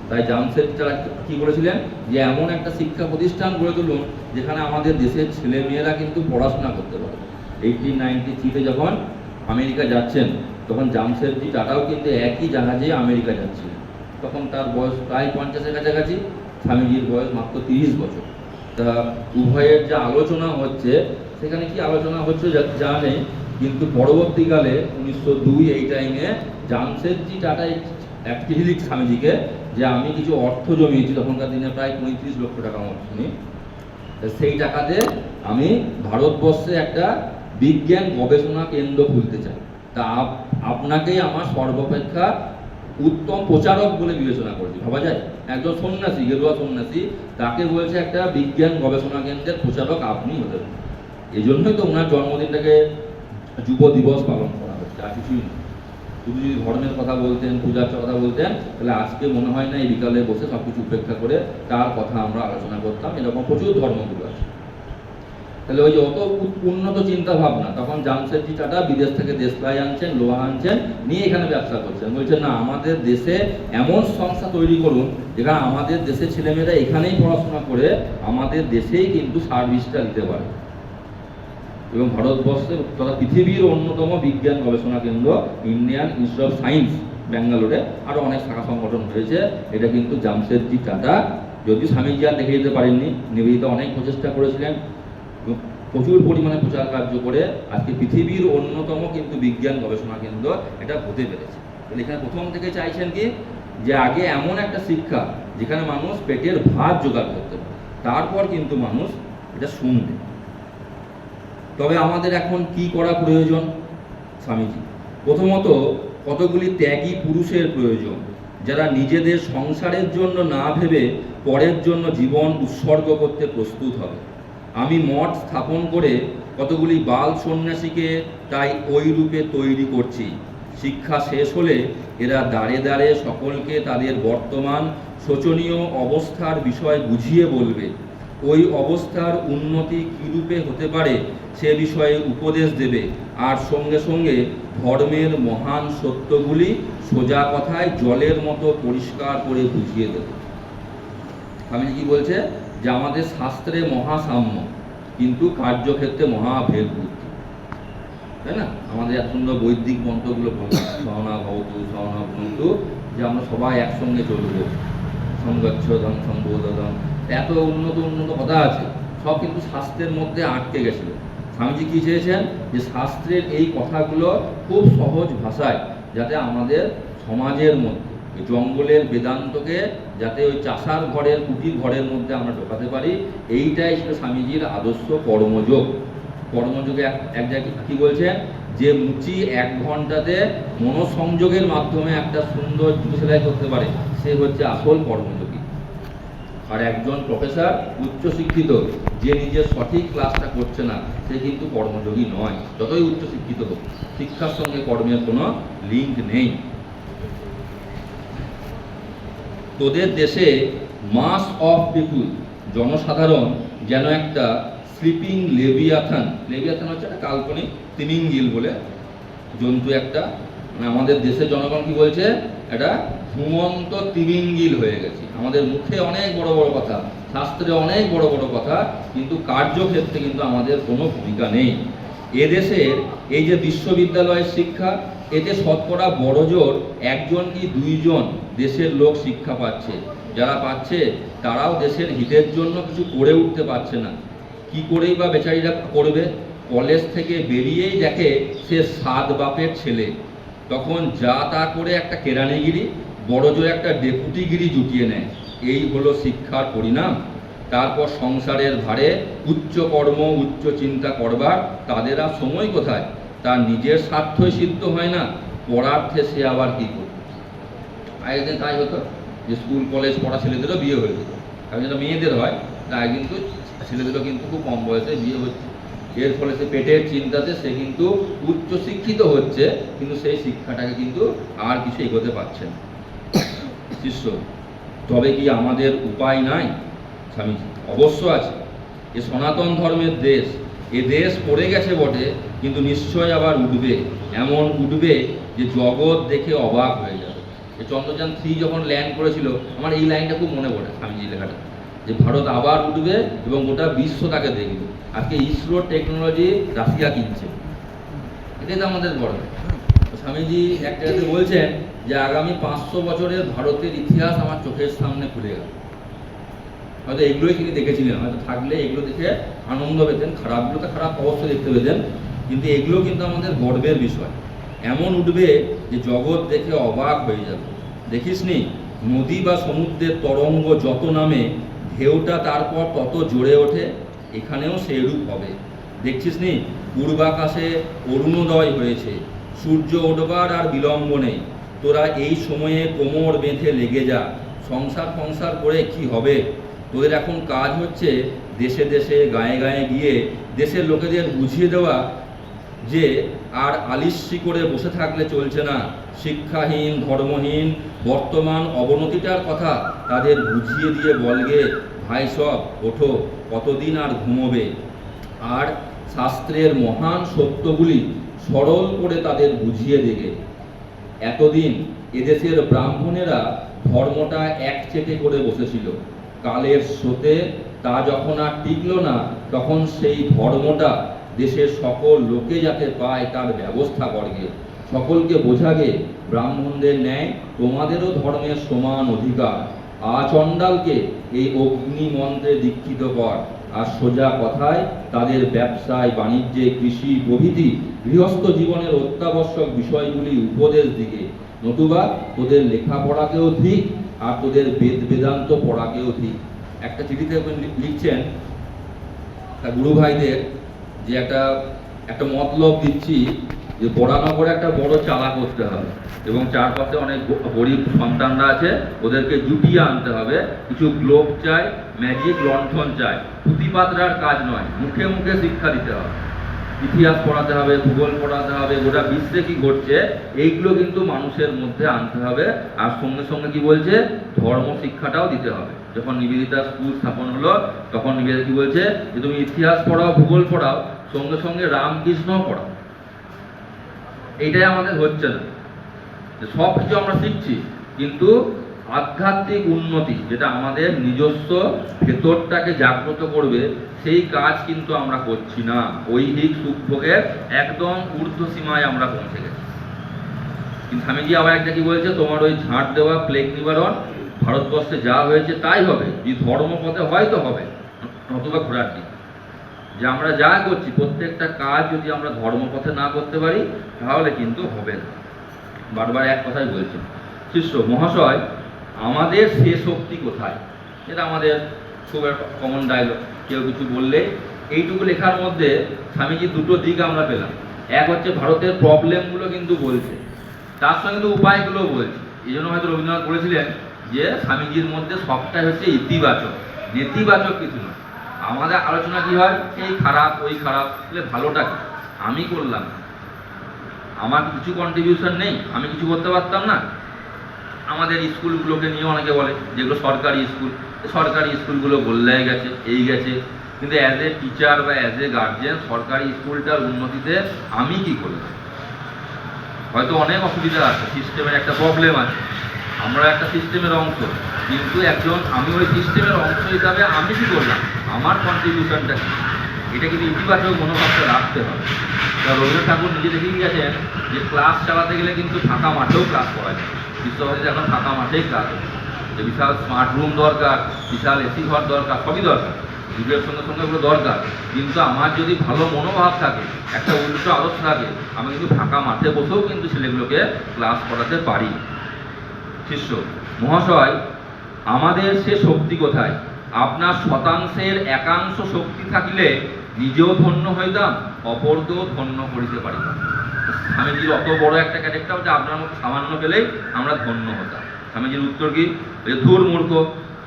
তাই জামশেদরা কি বলেছিলেন যে এমন একটা শিক্ষা প্রতিষ্ঠান গড়ে তুলুন যেখানে আমাদের দেশের ছেলে মেয়েরা কিন্তু পড়াশোনা করতে পারে। 1893-তে যখন আমেরিকা যাচ্ছেন, তখন জামশেদজি টাটাও কিন্তু একই জাহাজে আমেরিকা যাচ্ছিলেন। তখন তার বয়স প্রায় 50-এর কাছাকাছি, স্বামীজির বয়স মাত্র 30 বছর। তা উভয়ের যে আলোচনা হচ্ছে, সেখানে কি আলোচনা হচ্ছে জানে, কিন্তু পরবর্তীকালে 1902 এই টাইমে জামশেদজি টাটা এক চিঠি লিখ স্বামীজিকে যে আমি কিছু অর্থ জমিয়েছি, তখনকার দিনে প্রায় 35 লক্ষ টাকা মতো, সেই টাকাতে আমি ভারতবর্ষে একটা বিজ্ঞান গবেষণা কেন্দ্র খুলতে চাই। তা আপনাকেই আমার সর্বাপেক্ষা উত্তম প্রচারক বলে বিবেচনা করেছি। ভাবা যায়, একজন সন্ন্যাসী, গেরুয়া সন্ন্যাসী, তাকে বলছে একটা বিজ্ঞান গবেষণা কেন্দ্রের প্রচারক আপনি হতে। এই জন্যই তো ওনার জন্মদিনটাকে যুব দিবস পালন করা হচ্ছে, আর কিছুই না। শুধু যদি ধর্মের কথা বলতেন, পূজার কথা বলতেন, তাহলে আজকে মনে হয় না এই বিকালে বসে সব কিছু উপেক্ষা করে তার কথা আমরা আলোচনা করতাম। এরকম প্রচুর ধর্মগুলো আছে। তাহলে ওই যে অত উন্নত চিন্তা ভাবনা, তখন জামশেদজি টাটা বিদেশ থেকে দেশলাই আনছেন, লোহা আনছেন, নিয়ে এখানে ব্যবসা করছেন। বলছেন না, আমাদের দেশে এমন সংস্থা তৈরি করুন যেখানে আমাদের দেশের ছেলেমেয়েরা এখানেই পড়াশোনা করে আমাদের দেশেই কিন্তু সার্ভিসটা দিতে পারে। এবং ভারতবর্ষের তথা পৃথিবীর অন্যতম বিজ্ঞান গবেষণা কেন্দ্র ইন্ডিয়ান ইনস্টিটিউট অফ সায়েন্স ব্যাঙ্গালোরে, আরও অনেক শাখা সংগঠন হয়েছে। এটা কিন্তু জামশেদজি টাটা, যদি স্বামীজি আর দেখে যেতে পারেননি, নিবেদিত অনেক প্রচেষ্টা করেছিলেন, প্রচুর পরিমাণে প্রচার কার্য করে আজকে পৃথিবীর অন্যতম কিন্তু বিজ্ঞান গবেষণা কেন্দ্র এটা হতে পেরেছে। তাহলে এখানে প্রথম থেকে চাইছেন কি, যে আগে এমন একটা শিক্ষা যেখানে মানুষ পেটের ভাত জোগাড় করতে পারে, তারপর কিন্তু মানুষ এটা শুনবে। তবে আমাদের এখন কি করা প্রয়োজন স্বামীজি? প্রথমত কতগুলি ত্যাগী পুরুষের প্রয়োজন, যারা নিজেদের সংসারের জন্য না ভেবে পরের জন্য জীবন উৎসর্গ করতে প্রস্তুত হবে। আমি মঠ স্থাপন করে কতগুলি বাল সন্ন্যাসীকে তাই ওই রূপে তৈরি করছি। শিক্ষা শেষ হলে এরা দাঁড়ে দাঁড়ে সকলকে তাদের বর্তমান শোচনীয় অবস্থার বিষয় বুঝিয়ে বলবে। ওই অবস্থার উন্নতি কী রূপে হতে পারে সে বিষয়ে উপদেশ দেবে, আর সঙ্গে সঙ্গে ধর্মের মহান সত্যগুলি সোজা কথায় জলের মতো পরিষ্কার করে বুঝিয়ে দেবে। আমি কি বলছে, যে আমাদের শাস্ত্রে মহাসাম্য, কিন্তু কার্যক্ষেত্রে মহাভেদ বুদ্ধি, তাই না? আমাদের এত সুন্দর বৈদিক মন্ত্রগুলো বললাম, সহনা ভবতু সহনা ভুনতু, যে আমরা সবাই একসঙ্গে চলবো, সংগচ্ছদম সম্বোধন, এত উন্নত উন্নত কথা আছে, সব কিন্তু শাস্ত্রের মধ্যে আটকে গেছিল। স্বামীজি কি চেয়েছেন, যে শাস্ত্রের এই কথাগুলো খুব সহজ ভাষায় যাতে আমাদের সমাজের মধ্যে জঙ্গলের বেদান্তকে যাতে ওই চাষার ঘরের কুটির ঘরের মধ্যে আমরা ঢোকাতে পারি, এইটাই ছিল স্বামীজির আদর্শ কর্মযোগ। কর্মযোগে এক জায়গায় কি বলছেন, যে মুচি 1 ঘন্টাতে মনোসংযোগের মাধ্যমে একটা সুন্দর জুতো সেলাই করতে পারে, সে হচ্ছে আসল কর্মযোগী। আর একজন প্রফেসর উচ্চশিক্ষিত যে নিজের সঠিক ক্লাসটা করছে না, সে কিন্তু কর্মযোগী নয়, যতই উচ্চশিক্ষিত হোক। শিক্ষার সঙ্গে কর্মের কোনো লিঙ্ক নেই। তোদের দেশে মাস অফ পিপুল, জনসাধারণ যেন একটা স্লিপিং লেভিয়াথান, লেভিয়াথান হচ্ছে একটা কাল্পনিক তিমিঙ্গিল বলে জন্তু একটা, মানে আমাদের দেশের জনগণ কি বলছে, এটা ঘুমন্ত তিমিঙ্গিল হয়ে গেছে। আমাদের মুখে অনেক বড় বড় কথা, শাস্ত্রে অনেক বড় বড় কথা, কিন্তু কার্যক্ষেত্রে কিন্তু আমাদের কোনো ভূমিকা নেই। এদেশের এই যে বিশ্ববিদ্যালয়ের শিক্ষা, এতে শতকরা বড় জোর 1জন কি 2জন দেশের লোক শিক্ষা পাচ্ছে। যারা পাচ্ছে তারাও দেশের হিতের জন্য কিছু করে উঠতে পারছে না। কি করেই বা বেচারিরা করবে? কলেজ থেকে বেরিয়েই দেখে সে 7 বাপের ছেলে, তখন যা তা করে একটা কেরানিগিরি, বড় জোর একটা ডেপুটিগিরি জুটিয়ে নেয়। এই হলো শিক্ষার পরিণাম। তারপর সংসারের ভারে উচ্চ কর্ম উচ্চ চিন্তা করবার তাদের আর সময় কোথায়? তার নিজের স্বার্থই সিদ্ধ হয় না, পড়ার্থে সে আবার কী করবে? আগের তাই হতো যে স্কুল কলেজ পড়া ছেলেদেরও বিয়ে হয়ে যেত, কারণ যেটা মেয়েদের হয় তাই কিন্তু ছেলেদেরও কিন্তু খুব কম বয়সে বিয়ে হচ্ছে। এর ফলে সে পেটের চিন্তাতে সে কিন্তু উচ্চ শিক্ষিত হচ্ছে, কিন্তু সেই শিক্ষাটাকে কিন্তু আর কিছু এগোতে পারছে না। শিষ্য, তবে কি আমাদের উপায় নাই? স্বামীজি, অবশ্য আছে। এ সনাতন ধর্মের দেশ, এ দেশ পড়ে গেছে বটে, কিন্তু নিশ্চয় আবার উঠবে। এমন উঠবে যে জগৎ দেখে অবাক হয়ে যাবে। এই চন্দ্রযান 3 যখন ল্যান্ড করেছিল, আমার এই লাইনটা খুব মনে পড়ে স্বামীজির লেখাটা, যে ভারত আবার উঠবে এবং গোটা বিশ্ব তাকে দেখবে। আজকে ইসরোর টেকনোলজি রাশিয়া কিনছে, এটাই তো আমাদের বড়। স্বামীজি এক জায়গাতে বলছেন যে আগামী 500 বছরের ভারতের ইতিহাস আমার চোখের সামনে খুলে গেল। হয়তো এগুলোই তিনি দেখেছিলেন, হয়তো থাকলে এগুলো দেখে আনন্দ পেতেন, খারাপগুলো তো খারাপ অবশ্যই দেখতে পেতেন, কিন্তু এগুলো কিন্তু আমাদের গর্বের বিষয়। এমন উঠবে যে জগৎ দেখে অবাক হয়ে যাবে। দেখিসনি, নদী বা সমুদ্রের তরঙ্গ যত নামে, ঢেউটা তারপর তত জোরে ওঠে। এখানেও সেইরূপ হবে। দেখছিস নি, পূর্বাকাশে অরুণোদয় হয়েছে, সূর্য ওঠবার আর বিলম্ব নেই। তোরা এই সময়ে কোমর বেঁধে লেগে যা। সংসার করে কি হবে? তোদের এখন কাজ হচ্ছে দেশে দেশে গায়ে গায়ে গিয়ে দেশের লোকেদের বুঝিয়ে দেওয়া যে আর আলিস্যি করে বসে থাকলে চলছে না। শিক্ষাহীন ধর্মহীন বর্তমান অবনতিটার কথা তাদের বুঝিয়ে দিয়ে বলগে, ভাই সব ওঠো, কতদিন আর ঘুমোবে? আর শাস্ত্রের মহান সত্যগুলি সরল করে তাদের বুঝিয়ে দেবে। এতদিন এদেশের ব্রাহ্মণেরা ধর্মটা একচেটে করে বসেছিল। কালের স্রোতে তা যখন আর টিকল না, তখন সেই ধর্মটা দেশের সকল লোকে যাতে পায় তার ব্যবস্থা করবে। সকলকে বোঝাগে ব্রাহ্মণদের ন্যায় তোমাদেরও ধর্মের সমান অধিকার। আচণ্ডালকে এই অগ্নি মন্ত্রে দীক্ষিত কর। আর সোজা কথায় তাদের ব্যবসায়, বাণিজ্যে, কৃষি প্রভৃতি গৃহস্থ জীবনের অত্যাবশ্যক বিষয়গুলি উপদেশ দিকে। নতুবা তোদের লেখাপড়াকেও ঠিক, আর তোদের বেদ বেদান্ত পড়াকেও ঠিক। একটা চিঠিতে লিখছেন তা গুরু ভাইদের যে একটা মতলব দিচ্ছি যে বরানগরে একটা বড় চালা করতে হবে এবং চারপাশে অনেক গরিব সন্তানরা আছে, ওদেরকে জুটিয়ে আনতে হবে। কিছু গ্লোব চাই, ম্যাজিক লণ্ঠন চাই, পুঁথিপাতরার কাজ নয়, মুখে মুখে শিক্ষা দিতে হবে। ইতিহাস পড়াতে হবে, ভূগোল পড়াতে হবে, গোটা বিশ্বে কি ঘটছে এইগুলো কিন্তু মানুষের মধ্যে আনতে হবে। আর সঙ্গে সঙ্গে কি বলছে, ধর্ম শিক্ষাটাও দিতে হবে। যখন নিবেদিতা স্কুল স্থাপন হলো তখন নিবেদিতা কি বলছে যে তুমি ইতিহাস পড়াও, ভূগোল পড়াও, সঙ্গে সঙ্গে রামকৃষ্ণও পড়াও। এইটাই আমাদের হচ্ছে না, সব কিছু আমরা শিখছি কিন্তু আধ্যাত্মিক উন্নতি যেটা আমাদের নিজস্ব ভেতরটাকে জাগ্রত করবে সেই কাজ কিন্তু আমরা করছি না। ঐহিক সুখভোগের একদম ঊর্ধ্ব সীমায় আমরা পৌঁছে গেছি। কিন্তু স্বামীজি আবার একটা কি বলেছে, তোমার ওই ঝাঁট দেওয়া, প্লেগ নিবারণ, ভারতবর্ষে যা হয়েছে তাই হবে, যে ধর্মপথে হয়তো হবে, নতুবা ঘোরার দিন। যে আমরা যা করছি প্রত্যেকটা কাজ যদি আমরা ধর্মপথে না করতে পারি তাহলে কিন্তু হবে না। বারবার এক কথাই বলছেন শিষ্য মহাশয়, আমাদের সে শক্তি কোথায়? এটা আমাদের খুব একটা কমন ডায়লগ। কেউ কিছু বললে এইটুকু লেখার মধ্যে স্বামীজির দুটো দিক আমরা পেলাম। এক হচ্ছে ভারতের প্রবলেমগুলো কিন্তু বলছে, তার সঙ্গে কিন্তু উপায়গুলো বলছে। এই জন্য হয়তো রবীন্দ্রনাথ বলেছিলেন যে স্বামীজির মধ্যে সবটাই হচ্ছে ইতিবাচক, নেতিবাচক কিছু নয়। আমাদের আলোচনা কি হয়, এই খারাপ ওই খারাপ, তাহলে ভালোটা কি আমি করলাম, আমার কিছু কন্ট্রিবিউশন নেই, আমি কিছু করতে পারতাম না। আমাদের স্কুলগুলোকে নিয়ে অনেকে বলে যেগুলো সরকারি স্কুল, সরকারি স্কুলগুলো গোল্লায় গেছে, এই গেছে, কিন্তু অ্যাজ এ টিচার বা অ্যাজ এ গার্জিয়ান সরকারি স্কুলটার উন্নতিতে আমি কি করলাম? হয়তো অনেক অসুবিধা আছে, সিস্টেমের একটা প্রবলেম আছে, আমরা একটা সিস্টেমের অংশ, কিন্তু আমি ওই সিস্টেমের অংশ হিসাবে আমি কি করলাম, আমার কন্ট্রিবিউশনটা কি, এটা কিন্তু ইতিবাচক মনোভাবটা রাখতে হবে। রবীন্দ্রনাথ ঠাকুর নিজে দেখেই গেছেন যে ক্লাস চালাতে গেলে কিন্তু ফাঁকা মাঠেও ক্লাস করা যায়। বিশ্বভারতীতে এখন ফাঁকা মাঠেই ক্লাস হচ্ছে, যে বিশাল স্মার্ট রুম দরকার, বিশাল এসি ঘর দরকার, সবই দরকার, যুগের সঙ্গে সঙ্গে ওগুলো দরকার। কিন্তু আমার যদি ভালো মনোভাব থাকে, একটা উল্টো আদর্শ থাকে, আমি কিন্তু ফাঁকা মাঠে বসেও কিন্তু ছেলেগুলোকে ক্লাস করাতে পারি। শিষ্য মহাশয়, আমাদের সে শক্তি কোথায়? আপনার শতাংশের একাংশ শক্তি থাকিলে নিজেও ধন্য হইতাম, অপরকেও ধন্য করিতে পারিতাম। স্বামীজির অত বড় একটা ক্যারেক্টার যে আপনার মতো সামান্য পেলেই আমরা ধন্য হতাম। স্বামীজির উত্তর কি? ধুর মূর্খ,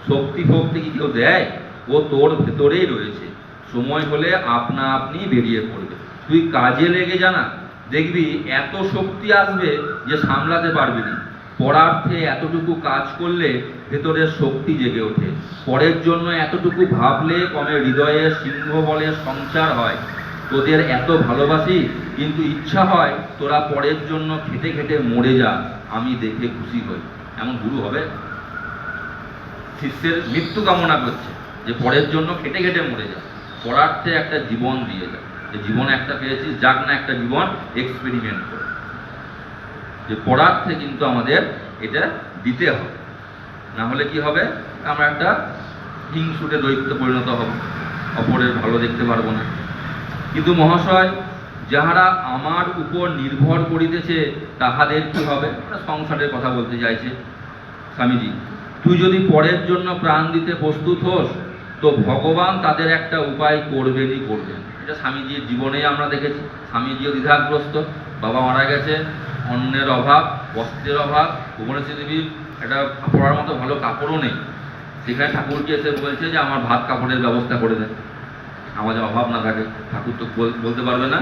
শক্তি ফক্তি কি কেউ দেয়? ও তোর ভেতরেই রয়েছে, সময় হলে আপনা আপনি বেরিয়ে পড়বে। তুই কাজে লেগে জানা, দেখবি এত শক্তি আসবে যে সামলাতে পারবি না। পরার্থে এতটুকু কাজ করলে ভেতরের শক্তি জেগে ওঠে, পরের জন্য এতটুকু ভাবলে কমে হৃদয়ে সিংহ বলে সঞ্চার হয়। তোদের এত ভালোবাসি, কিন্তু ইচ্ছা হয় তোরা পরের জন্য খেটে খেটে মরে যা, আমি দেখে খুশি হই। এমন গুরু হবে? শিষ্যের মৃত্যু কামনা করছে যে পরের জন্য খেটে খেটে মরে যা, পরার্থে একটা জীবন দিয়ে যা, যে জীবন একটা পেয়েছিস, যাক না একটা জীবন এক্সপেরিমেন্ট করে। যে পরার্থে কিন্তু আমাদের এটা দিতে হবে, না হলে কি হবে, আমরা একটা হিংসুটে দৈত্যে পরিণত হব, অপরের ভালো দেখতে পারবো না। কিন্তু মহাশয়, যাহারা আমার উপর নির্ভর করিতেছে তাহাদের কি হবে? সংসারের কথা বলতে চাইছে স্বামীজি। তুই যদি পরের জন্য প্রাণ দিতে প্রস্তুত হোস, তো ভগবান তাদের একটা উপায় করবেনই করবেন। এটা স্বামীজির জীবনেই আমরা দেখেছি। স্বামীজিও দ্বিধাগ্রস্ত, বাবা মারা গেছে, অন্নের অভাব, বস্ত্রের অভাব, ভুবনেশ্বরী দেবীর একটা পড়ার মতো ভালো কাপড়ও নেই। সেখানে ঠাকুরকে এসে বলছে যে আমার ভাত কাপড়ের ব্যবস্থা করে দেন, আমাদের অভাব না থাকে। ঠাকুর তো বলতে পারবে না,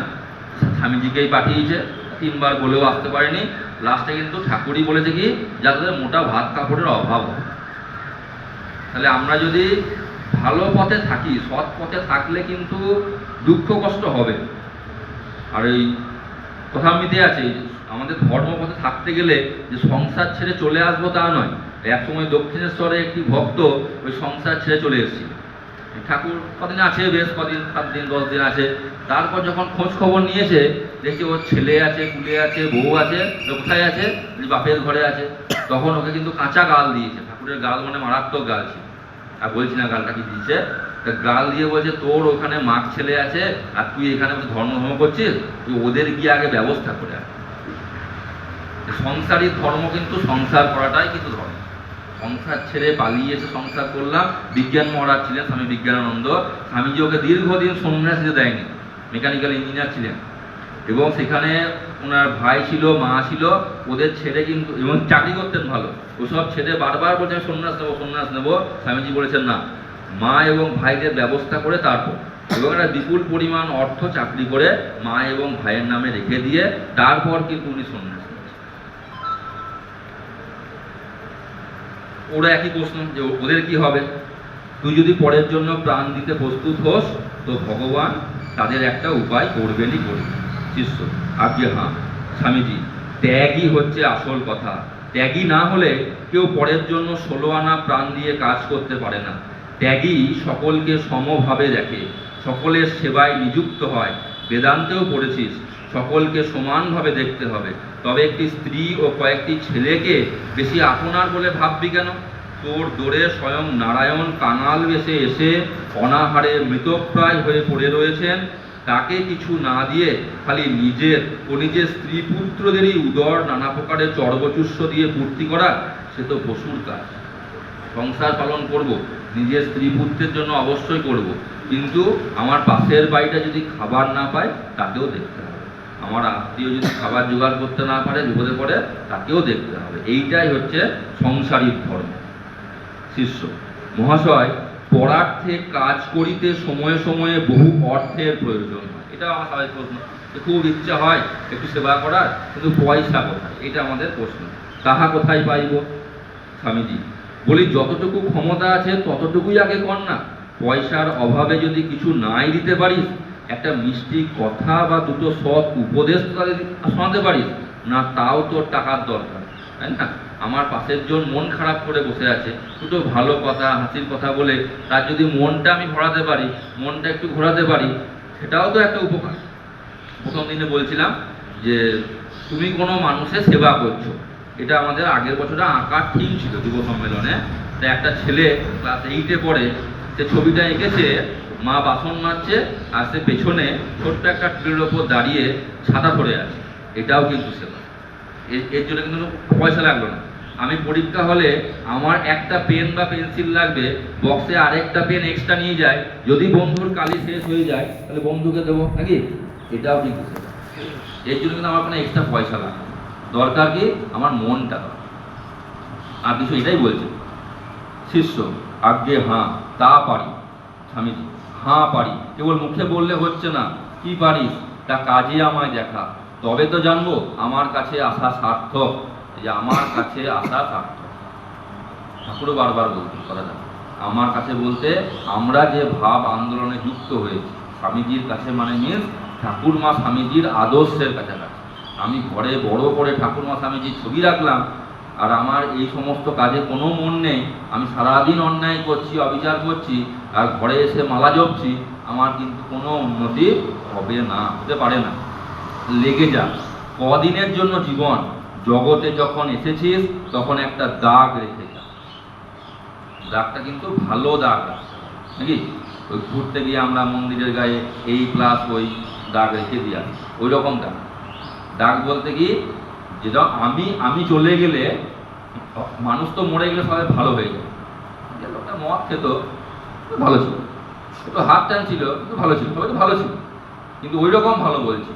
স্বামীজিকেই পাঠিয়েছে, 3 বার বলেও আসতে পারেনি। লাস্টে কিন্তু ঠাকুরই বলেছে কি, যাদের মোটা ভাত কাপড়ের অভাব হয়। তাহলে আমরা যদি ভালো পথে থাকি, সৎ পথে থাকলে কিন্তু দুঃখ কষ্ট হবে। আর এই কথামৃতে আছে আমাদের ধর্মপথে থাকতে গেলে যে সংসার ছেড়ে চলে আসবো তা নয়। এক সময় দক্ষিণেশ্বরে একটি ভক্ত ওই সংসার ছেড়ে চলে এসেছিল। ঠাকুর কদিন আছে, বেশ কদিন, 7 দিন 10 দিন আছে। তারপর যখন খোঁজ খবর নিয়েছে, দেখছে ওর ছেলে আছে, কুলে আছে, বউ আছে। কোথায় আছে? বাপের ঘরে আছে। তখন ওকে কিন্তু কাঁচা গাল দিয়েছে। ঠাকুরের গাল মানে মারাত্মক গাল ছিল, আর বলছি না গালটা কি দিয়েছে। গাল দিয়ে বলছে তোর ওখানে মাক ছেলে আছে আর তুই এখানে ধর্ম করছিস, তুই ওদের গিয়ে আগে ব্যবস্থা করে আয়। সংসারী ধর্ম কিন্তু সংসার করাটাই কিন্তু ধর্ম। সংসার ছেড়ে পালিয়ে এসে সংসার করলাম। বিজ্ঞান মহারাজ ছিলেন স্বামী বিজ্ঞানানন্দ। স্বামীজি ওকে দীর্ঘদিন সন্ন্যাস দিতে দেয়নি, মেকানিক্যাল ইঞ্জিনিয়ার ছিলেন, এবং সেখানে ওনার ভাই ছিল, মা ছিল, ওদের ছেড়ে কিন্তু, এবং চাকরি করতেন ভালো, ওসব ছেড়ে বারবার বলছে আমি সন্ন্যাস নেবো, সন্ন্যাস নেবো। স্বামীজি বলেছেন না, মা এবং ভাইদের ব্যবস্থা করে তারপর, এবং একটা বিপুল পরিমাণ অর্থ চাকরি করে মা এবং ভাইয়ের নামে রেখে দিয়ে তারপর কিন্তু উনি সন্ন্যাস নিয়েছেন। ওরা একই প্রশ্ন যে ওদের কি হবে? তুই যদি পরের জন্য প্রাণ দিতে প্রস্তুত হোস তো ভগবান তাদের একটা উপায় করবেনই করবে। শিষ্য: আজ্ঞে হ্যাঁ স্বামীজি, ত্যাগই হচ্ছে আসল কথা। ত্যাগী না হলে কেউ পরের জন্য 16 আনা প্রাণ দিয়ে কাজ করতে পারে না। ত্যাগী সকলকে সমভাবে দেখে, সকলের সেবায় নিযুক্ত হয়। বেদান্তেও পড়েছিস, সকলকে সমানভাবে দেখতে হবে। তবে একটি স্ত্রী ও কয়েকটি ছেলেকে বেশি আপনার বলে ভাববি কেন? তোর দোরে স্বয়ং নারায়ণ কাঙাল বেশে এসে অনাহারে মৃতপ্রায় হয়ে পড়ে রয়েছেন। তাকে কিছু না দিয়ে খালি নিজের ও নিজের স্ত্রী পুত্রদেরই উদর নানা প্রকারের চর্বচুষ্য দিয়ে পূর্তি করা, সে তো পশুর কাজ। সংসার পালন করব, নিজের স্ত্রী পুত্রের জন্য অবশ্যই করব, কিন্তু আমার পাশের বাড়িটা যদি খাবার না পায় তাকেও দেখতে হবে। আমার আত্মীয় যদি খাবার জোগাড় করতে না পারে, বিপদে পড়ে, তাকেও দেখতে হবে। এইটাই হচ্ছে সংসারিক ধর্ম। শিষ্য: মহাশয়, পরার্থে কাজ করিতে সময়ে সময়ে বহু অর্থের প্রয়োজন হয়। এটা আমার স্বাভাবিক প্রশ্ন, খুব ইচ্ছা হয় একটু সেবা করার, কিন্তু পয়সা কোথায়? এটা আমাদের প্রশ্ন। তাহা কোথায় পাইব? স্বামীজি: বলি যতটুকু ক্ষমতা আছে ততটুকুই আগে কর না। পয়সার অভাবে যদি কিছু নাই দিতে পারিস, একটা মিষ্টি কথা বা দুটো সৎ উপদেশ তাদের শোনাতে পারিস না, তাও তোর টাকার দরকার, তাই না? আমার পাশের জন মন খারাপ করে বসে আছে, দুটো ভালো কথা, হাসির কথা বলে তার যদি মনটা আমি ভরাতে পারি, মনটা একটু ঘোরাতে পারি, সেটাও তো একটা উপকার। প্রথম দিনে বলছিলাম যে তুমি কোনো মানুষের সেবা করছো, এটা আমাদের আগের বছরে আঁকার থিম ছিল যুব সম্মেলনে। তা একটা ছেলে ক্লাস 8-এ পড়ে, সে ছবিটা এঁকেছে মা বাসন মাজছে আর সে পেছনে ছোট্ট একটা টুলের ওপর দাঁড়িয়ে ছাতা ধরে আছে। এটাও কিন্তু সেবা। এর জন্য কিন্তু পয়সা লাগলো না। আমি পরীক্ষা হলে আমার একটা পেন বা পেন্সিল লাগবে, বক্সে আরেকটা পেন এক্সট্রা নিয়ে যায়, যদি বন্ধুর কালি শেষ হয়ে যায় তাহলে বন্ধুকে দেবো নাকি, এটাও কিন্তু সেবা। এর জন্য কিন্তু আমার কোনো এক্সট্রা পয়সা লাগে, দরকার কি আমার মনটা, আর কিছু। এটাই বলছে। শিষ্য: আজ্ঞে হ্যাঁ, তা পারি। স্বামীজি: হ্যাঁ পারি, কেবল মুখে বললে হচ্ছে না। কি পারিস তা কাজে আমায় দেখা, তবে তো জানবো আমার কাছে আসা সার্থক। যে আমার কাছে আসা সার্থক, ঠাকুরও বারবার বলতে কথাটা। আমার কাছে বলতে আমরা যে ভাব আন্দোলনে যুক্ত হয়েছি, স্বামীজির কাছে মানে মিন্স ঠাকুরমা স্বামীজির আদর্শের কাছাকাছি। আমি ঘরে বড় করে ঠাকুরমা স্বামীজির ছবি রাখলাম, আর আমার এই সমস্ত কাজে কোনো মন নেই, আমি সারাদিন অন্যায় করছি, অবিচার করছি, আর ঘরে এসে মালা জপছি, আমার কিন্তু কোনো উন্নতি হবে না, হতে পারে না। লেগে যা, কদিনের জন্য জীবন, জগতে যখন এসেছিস তখন একটা দাগ রেখে যা। দাগটা কিন্তু ভালো দাগ নাকি, ওই ঘুরতে গিয়ে আমরা মন্দিরের গায়ে এই প্লাস ওই দাগ রেখে দিয়ে আসি, ওই রকম দাগ। দাগ বলতে কি, যেটা আমি চলে গেলে, মানুষ তো মরে গেলে সবাই ভালো হয়ে যায়। যে লোকটা মদ খেত ভালো ছিল, একটু হাত টান ছিল কিন্তু ভালো ছিল, সবাই তো ভালো ছিল, কিন্তু ওই রকম ভালো বলছি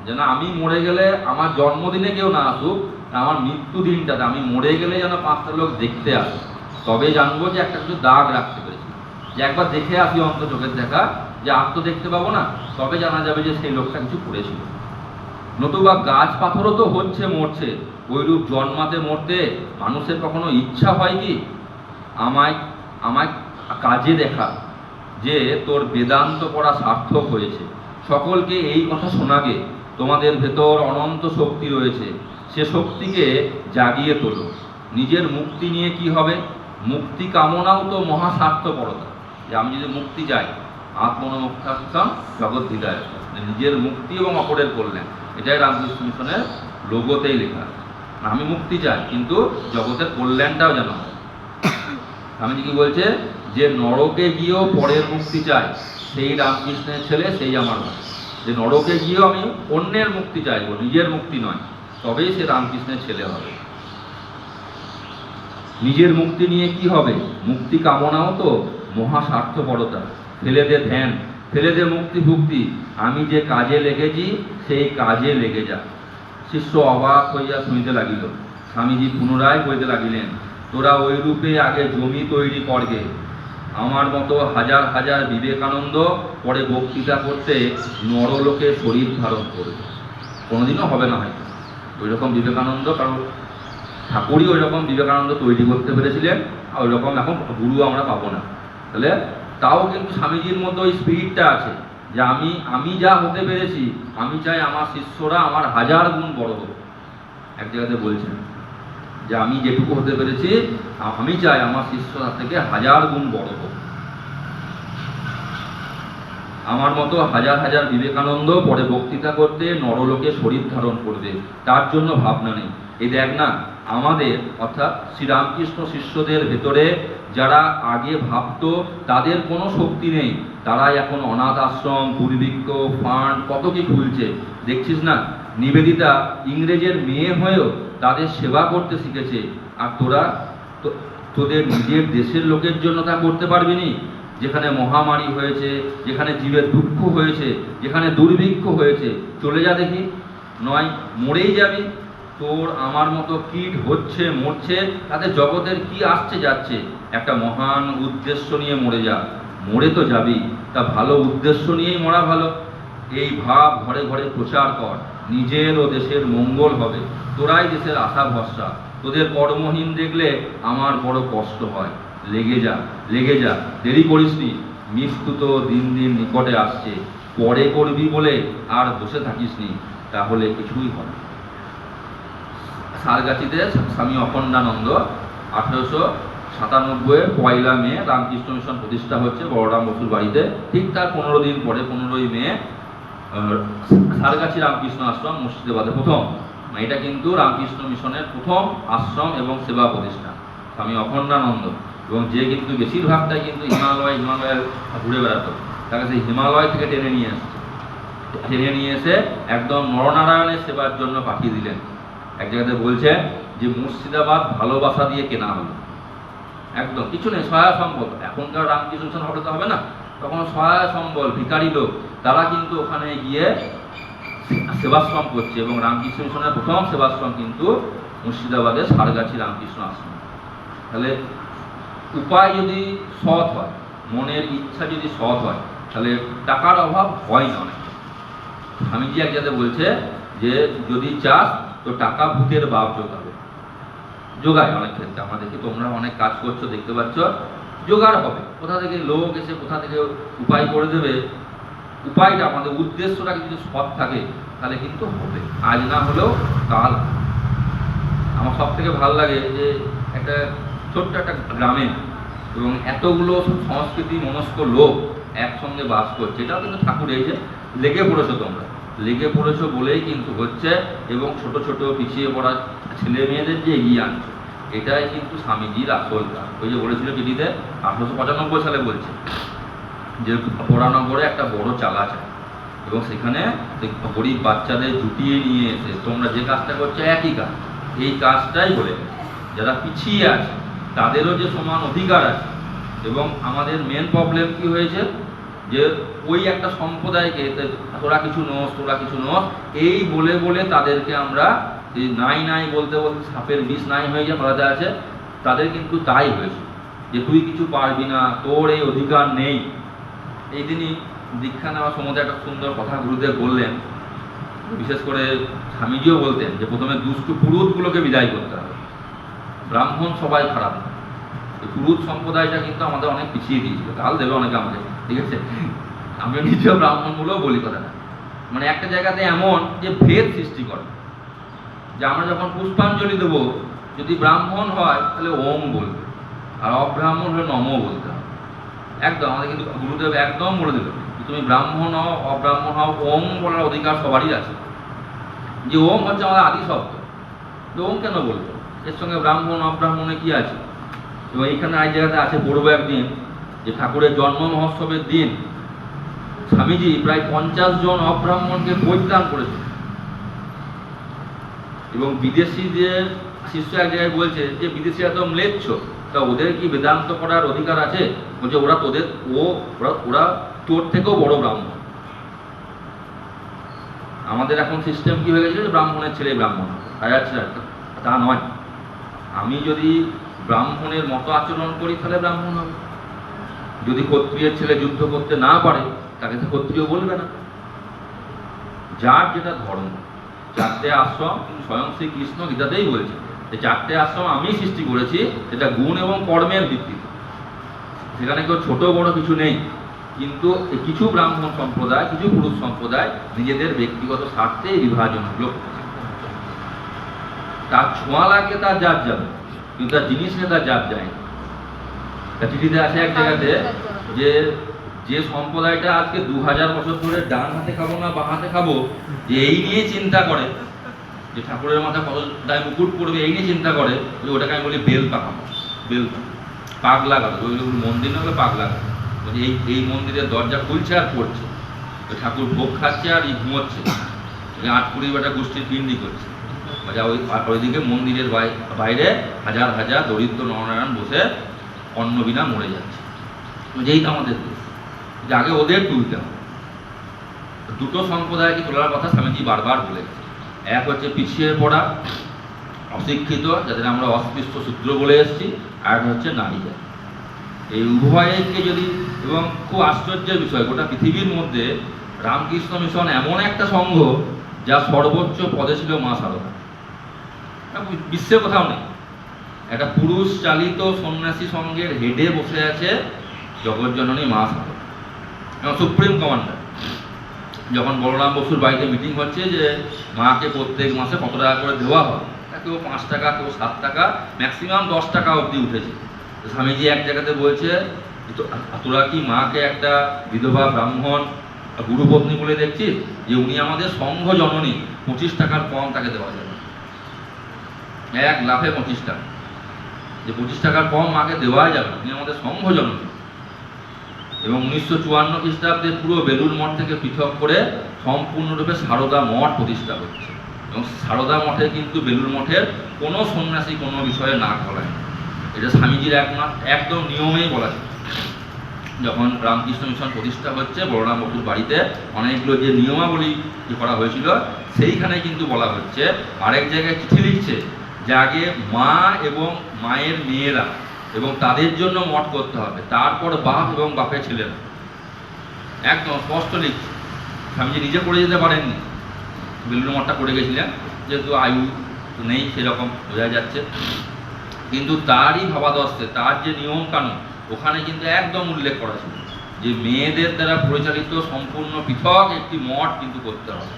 যে না, আমি মরে গেলে আমার জন্মদিনে কেউ না আসুক, আমার মৃত্যু দিনটাতে আমি মরে গেলে যেন 5টা লোক দেখতে আসে, তবে জানবো যে একটা কিছু দাগ রাখতে পেরেছি। যে একবার দেখে আসি অন্ত চোখের দেখা, যে আর তো দেখতে পাবো না, তবে জানা যাবে যে সেই লোকটা কিছু করেছিল। নতুবা গাছ পাথরও তো হচ্ছে, মরছে, ওইরূপ জন্মাতে মরতে মানুষের কখনো ইচ্ছা হয় কি? আমায় কাজে দেখা, যে তোর বেদান্ত পড়া সার্থক হয়েছে। সকলকে এই কথা শোনাগে, তোমাদের ভেতর অনন্ত শক্তি রয়েছে, সে শক্তিকে জাগিয়ে তোলো। নিজের মুক্তি নিয়ে কি হবে? মুক্তি কামনাও তো মহা স্বার্থপরতা, যে আমি যদি মুক্তি চাই, আত্মনমুক্তার্থম জগৎ হৃদয়, নিজের মুক্তি এবং অপরের কল্যাণ, এটাই রামকৃষ্ণ মিশনের লোগোতেই লেখা আছে। আমি মুক্তি চাই, কিন্তু জগতের কল্যাণটাও যেন হয়। স্বামীজি কি বলছে? যে নরকে গিয়েও পরের মুক্তি চাই, সেই রামকৃষ্ণের ছেলে, সেই আমার ভাই। যে নরকে গিয়েও আমি অন্যের মুক্তি চাইবো, নিজের মুক্তি নয়, তবেই সে রামকৃষ্ণের ছেলে হবে। নিজের মুক্তি নিয়ে কি হবে? মুক্তি কামনাও তো মহা স্বার্থপরতা। ফেলে দে ধ্যান, ফেলে দে মুক্তি ভুক্তি, আমি যে কাজে লেগেছি সেই কাজে লেগে যা। শিষ্য অবাক হইয়া শুনিতে লাগিল। স্বামীজি পুনরায় কইতে লাগিলেন, তোরা ওই রূপে আগে জমি তৈরি করগে। আমার মতো হাজার হাজার বিবেকানন্দ পরে বক্তৃতা করতে নরলোকে শরীর ধারণ করবে। কোনোদিনও হবে না হয়তো ওই রকম বিবেকানন্দ, কারণ ঠাকুরই ওই রকম বিবেকানন্দ তৈরি করতে পেরেছিলেন, আর ওই রকম এখন গুরু আমরা পাবো না। তাহলে তাও কিন্তু স্বামীজির মধ্যে ওই স্পিরিটটা আছে, যে আমি যা হতে পেরেছি, আমি চাই আমার শিষ্যরা আমার হাজার গুণ বড় হোক। এক জায়গাতে বলছেন যে আমি যেটুকু হতে পেরেছি, আমি চাই আমার শিষ্যরা থেকে হাজার গুণ বড় হোক। আমার মতো হাজার হাজার বিবেকানন্দ পরে বক্তৃতা করতে নরলোকে শরীর ধারণ করবে, তার জন্য ভাবনা নেই। এই দেখ না, আমাদের অর্থাৎ শ্রীরামকৃষ্ণ শিষ্যদের ভেতরে যারা আগে ভাবতো তাদের কোনো শক্তি নেই, তারাই এখন অনাথ আশ্রম, দুর্ভিক্ষ, ফান্ড কত কি খুলছে। দেখছিস না, নিবেদিতা ইংরেজের মেয়ে হয়েও তাদের সেবা করতে শিখেছে, আর তোরা তোদের নিজের দেশের লোকের জন্য তা করতে পারবি নি? যেখানে মহামারী হয়েছে, যেখানে জীবের দুঃখ হয়েছে, যেখানে দুর্ভিক্ষ হয়েছে, চলে যা দেখি, নয় মরেই যাবি। তোর আমার মতো কীট হচ্ছে, মরছে, তাতে জগতের কি আসছে যাচ্ছে, একটা মহান উদ্দেশ্য নিয়ে মরে যা। মরে তো যাবি, তা ভালো উদ্দেশ্য নিয়েই মরা ভালো। এই ভাব ঘরে ঘরে প্রচার কর, নিজের ও দেশের মঙ্গল হবে। তোরাই দেশের আশা ভরসা। তোদের কর্মহীন দেখলে আমার বড় কষ্ট হয়। লেগে যা, লেগে যা, দেরি করিসনি। মৃত্যু তো দিন দিন নিকটে আসছে, পরে করবি বলে আর বসে থাকিসনি, তাহলে কিছুই হবে। সারগাছিতে স্বামী অখণ্ডানন্দ 1897 পয়লা মে রামকৃষ্ণ মিশন প্রতিষ্ঠা হচ্ছে বড়রাম বসুর বাড়িতে। ঠিক তার 15 দিন পরে 15ই মে সারগাছি রামকৃষ্ণ আশ্রম মুর্শিদাবাদে প্রথম। এটা কিন্তু রামকৃষ্ণ মিশনের প্রথম আশ্রম এবং সেবা প্রতিষ্ঠান, স্বামী অখণ্ডানন্দ। এবং যে কিন্তু বেশিরভাগটাই কিন্তু হিমালয় ঘুরে বেড়াতো, তাকে সেই হিমালয় থেকে টেনে নিয়ে এসে একদম নরনারায়ণের সেবার জন্য পাঠিয়ে দিলেন। এক জায়গাতে বলছে যে মুর্শিদাবাদ ভালোবাসা দিয়ে কেনা হলো, একদম কিছু নেই, সহায় সম্বল। এখনকার রামকৃষ্ণ মিশন হলে তো হবে না, তখন সহায় সম্বল ভিখারি লোক, তারা কিন্তু ওখানে গিয়ে সেবাশ্রম করছে। এবং রামকৃষ্ণ মিশনের প্রথম সেবাশ্রম কিন্তু মুর্শিদাবাদের সারগাছি রামকৃষ্ণ আশ্রম। তাহলে উপায় যদি সৎ হয়, মনের ইচ্ছা যদি সৎ হয়, তাহলে টাকার অভাব হয় না। অনেক স্বামীজি এক জায়গাতে বলছে যে যদি চাস তো টাকা ভূতের বাপ জোগাবে, জোগায় অনেক ক্ষেত্রে। আমরা দেখি তোমরা অনেক কাজ করছো, দেখতে পাচ্ছ, জোগাড় হবে। কোথা থেকে লোক এসে কোথা থেকে উপায় করে দেবে, উপায়টা আমাদের উদ্দেশ্যটা যদি সৎ থাকে তাহলে কিন্তু হবে, আজ না হলেও কাল। আমার সব থেকে ভালো লাগে যে একটা ছোট্ট একটা গ্রামে এবং এতগুলো সংস্কৃতি মনস্ক লোক একসঙ্গে বাস করছে। এটাও কিন্তু ঠাকুর এই যে লেগে পড়েছো, তোমরা লেগে পড়েছো বলেই কিন্তু হচ্ছে। এবং ছোট ছোট পিছিয়ে পড়া ছেলে মেয়েদের যে এগিয়ে আনছে, এটাই কিন্তু স্বামীজির আসল কাজ। ওই যে বলেছিল চিঠিতে 1895 সালে বলছে যে পোড়ানগরে একটা বড় চালা চাই, এবং সেখানে গরিব বাচ্চাদের জুটিয়ে নিয়ে এসে তোমরা যে কাজটা করছো একই কাজ, এই কাজটাই বলে গেছে। যারা পিছিয়ে আছে তাদেরও যে সমান অধিকার আছে। এবং আমাদের মেন প্রবলেম কি হয়েছে, যে ওই একটা সম্প্রদায়কে তোরা কিছু নোস, তোরা কিছু নোস, এই বলে বলে তাদেরকে আমরা নাই নাই বলতে বলতে সাপের বিষ নাই হয়ে যায় বলাতে আছে। তাদের কিন্তু তাই হয়েছে যে তুই কিছু পারবি না, তোর এই অধিকার নেই। এই দিনই দীক্ষা নেওয়ার সময় একটা সুন্দর কথা গুরুদেব বললেন, বিশেষ করে স্বামীজিও বলতেন যে প্রথমে দুষ্টু পুরুতগুলোকে বিদায় করতে হবে, ব্রাহ্মণ সবাই খারাপ না। পুরুষ সম্প্রদায়টা কিন্তু আমাদের অনেক পিছিয়ে দিয়েছিল, কাল দেবে অনেকে আমাদের, ঠিক আছে। আমি নিজেও ব্রাহ্মণ বলেও বলি কথাটা, মানে একটা জায়গাতে এমন যে ভেদ সৃষ্টি করে, যে আমরা যখন পুষ্পাঞ্জলি দেবো, যদি ব্রাহ্মণ হয় তাহলে ওম বলবে, আর অব্রাহ্মণ হলে নম বলতে হবে। একদম আমাদের কিন্তু গুরুদেব একদম বলে দিল, তুমি ব্রাহ্মণ হও অব্রাহ্মণ হও, ওম বলার অধিকার সবারই আছে। যে ওম হচ্ছে আমাদের আদি শব্দ, তো ওম কেন বলবো, এর সঙ্গে ব্রাহ্মণ অব্রাহ্মণে কি আছে। এবং এইখানে এই জায়গাতে আছে পড়বো একদিন, যে ঠাকুরের জন্ম মহোৎসবের দিন স্বামীজি প্রায় 50 জন অব্রাহ্মণকে পরিত্রাণ করেছে। এবং বিদেশিদের শিষ্য এক জায়গায় বলছে যে বিদেশিরা তো ম্লেচ্ছ, তা ওদের কি বেদান্ত করার অধিকার আছে? বলছে ওরা তোর থেকেও বড় ব্রাহ্মণ। আমাদের এখন সিস্টেম কি হয়ে গেছে যে ব্রাহ্মণের ছেলে ব্রাহ্মণ, তা নয়। আমি যদি ব্রাহ্মণের মতো আচরণ করি তাহলে ব্রাহ্মণ হবে। যদি ক্ষত্রিয়ের ছেলে যুদ্ধ করতে না পারে তাকে তো ক্ষত্রিয় বলবে না। যার যেটা ধর্ম, 4টে আশ্রম স্বয়ং শ্রীকৃষ্ণ গীতাতেই বলেছে যে 4টে আশ্রম আমি সৃষ্টি করেছি, এটা গুণ এবং কর্মের ভিত্তিতে। সেখানে কেউ ছোট বড় কিছু নেই, কিন্তু কিছু ব্রাহ্মণ সম্প্রদায়, কিছু পুরুষ সম্প্রদায় নিজেদের ব্যক্তিগত স্বার্থে বিভাজনগুলো, তার ছোঁয়া লাগলে তার জাত যাবে, কিন্তু তার জিনিস নিয়ে তার জাত যায় না। চিঠিতে আছে এক জায়গাতে যে যে সম্প্রদায়টা আজকে 2000 বছর ধরে ডান হাতে খাবো না বাঁ হাতে খাবো, যে এই নিয়ে চিন্তা করে, যে ঠাকুরের মাথা কত দায় মুকুট পড়বে এই নিয়ে চিন্তা করে, যে ওটাকে আমি বলি বেল পাকানো, বেল পাক লাগানো। ওই মন্দির না হলে পাক লাগানো, এই মন্দিরের দরজা খুলছে আর পড়ছে, ঠাকুর ভোগ খাচ্ছে আর এই ঘুমোচ্ছে, 8-20 বেটা গোষ্ঠীর পিন্ডি করছে। ওইদিকে মন্দিরের বাইরে হাজার হাজার দরিদ্র নরনারায়ণ বসে অন্ন বিনা মরে যাচ্ছে। যেই তো আমাদের দেশ, যে আগে ওদের তুলতে হবে। দুটো সম্প্রদায়কে তোলার কথা স্বামীজি বারবার বলে গেছে। এক হচ্ছে পিছিয়ে পড়া অশিক্ষিত, যাদের আমরা অস্পৃশ্য সূত্র বলে এসেছি, আর হচ্ছে নারীরা। এই উভয়কে যদি, এবং খুব আশ্চর্যের বিষয়, গোটা পৃথিবীর মধ্যে রামকৃষ্ণ মিশন এমন একটা সংঘ যা সর্বোচ্চ পদে ছিল মা সারদা, বিশ্বের কোথাও নেই। একটা পুরুষ চালিত সন্ন্যাসী সংঘের হেডে বসে আছে জগৎজননী মা সারদা, এবং সুপ্রিম কমান্ডার। যখন বলরাম বসুর বাড়িতে মিটিং হচ্ছে যে মাকে প্রত্যেক মাসে কত টাকা করে দেওয়া হয়, কেউ 5 টাকা, কেউ 7 টাকা, ম্যাক্সিমাম 10 টাকা অবধি উঠেছে। স্বামীজি এক জায়গাতে বলছে, তোরা কি মাকে একটা বিধবা ব্রাহ্মণ গুরুপত্নী বলে দেখছিস, যে উনি আমাদের সংঘ জননী, 25 টাকার কম তাকে দেওয়া যাবে, এক লাফে 25 টাকা, যে 25 টাকার কম মাকে দেওয়াই যাবে, উনি আমাদের সংঘ জননী। এবং 1954 খ্রিস্টাব্দে পুরো বেলুর মঠ থেকে পৃথক করে সম্পূর্ণরূপে সারদা মঠ প্রতিষ্ঠা হচ্ছে। এবং সারদা মঠে কিন্তু বেলুর মঠের কোনো সন্ন্যাসী কোনো বিষয়ে না বলায়, এটা স্বামীজির একদম নিয়মেই বলা যায়। যখন রামকৃষ্ণ মিশন প্রতিষ্ঠা হচ্ছে বলরাম বসুর বাড়িতে, অনেকগুলো যে নিয়মাবলী করা হয়েছিল সেইখানে কিন্তু বলা হচ্ছে। আরেক জায়গায় চিঠি লিখছে যে আগে মা এবং মায়ের মেয়েরা এবং তাদের জন্য মঠ করতে হবে, তারপর বাপ এবং বাপের ছেলেরা, একদম স্পষ্ট লিখছে। স্বামীজি নিজে করে যেতে পারেননি, বেলুর মঠটা করে গেছিলেন, যেহেতু আয়ু নেই সেরকম বোঝা যাচ্ছে, কিন্তু তারই ভাবাদর্শে, তার যে নিয়ম কানুন ওখানে কিন্তু একদম উল্লেখ করা ছিল যে মেয়েদের দ্বারা পরিচালিত সম্পূর্ণ পৃথক একটি মঠ কিন্তু করতে হবে,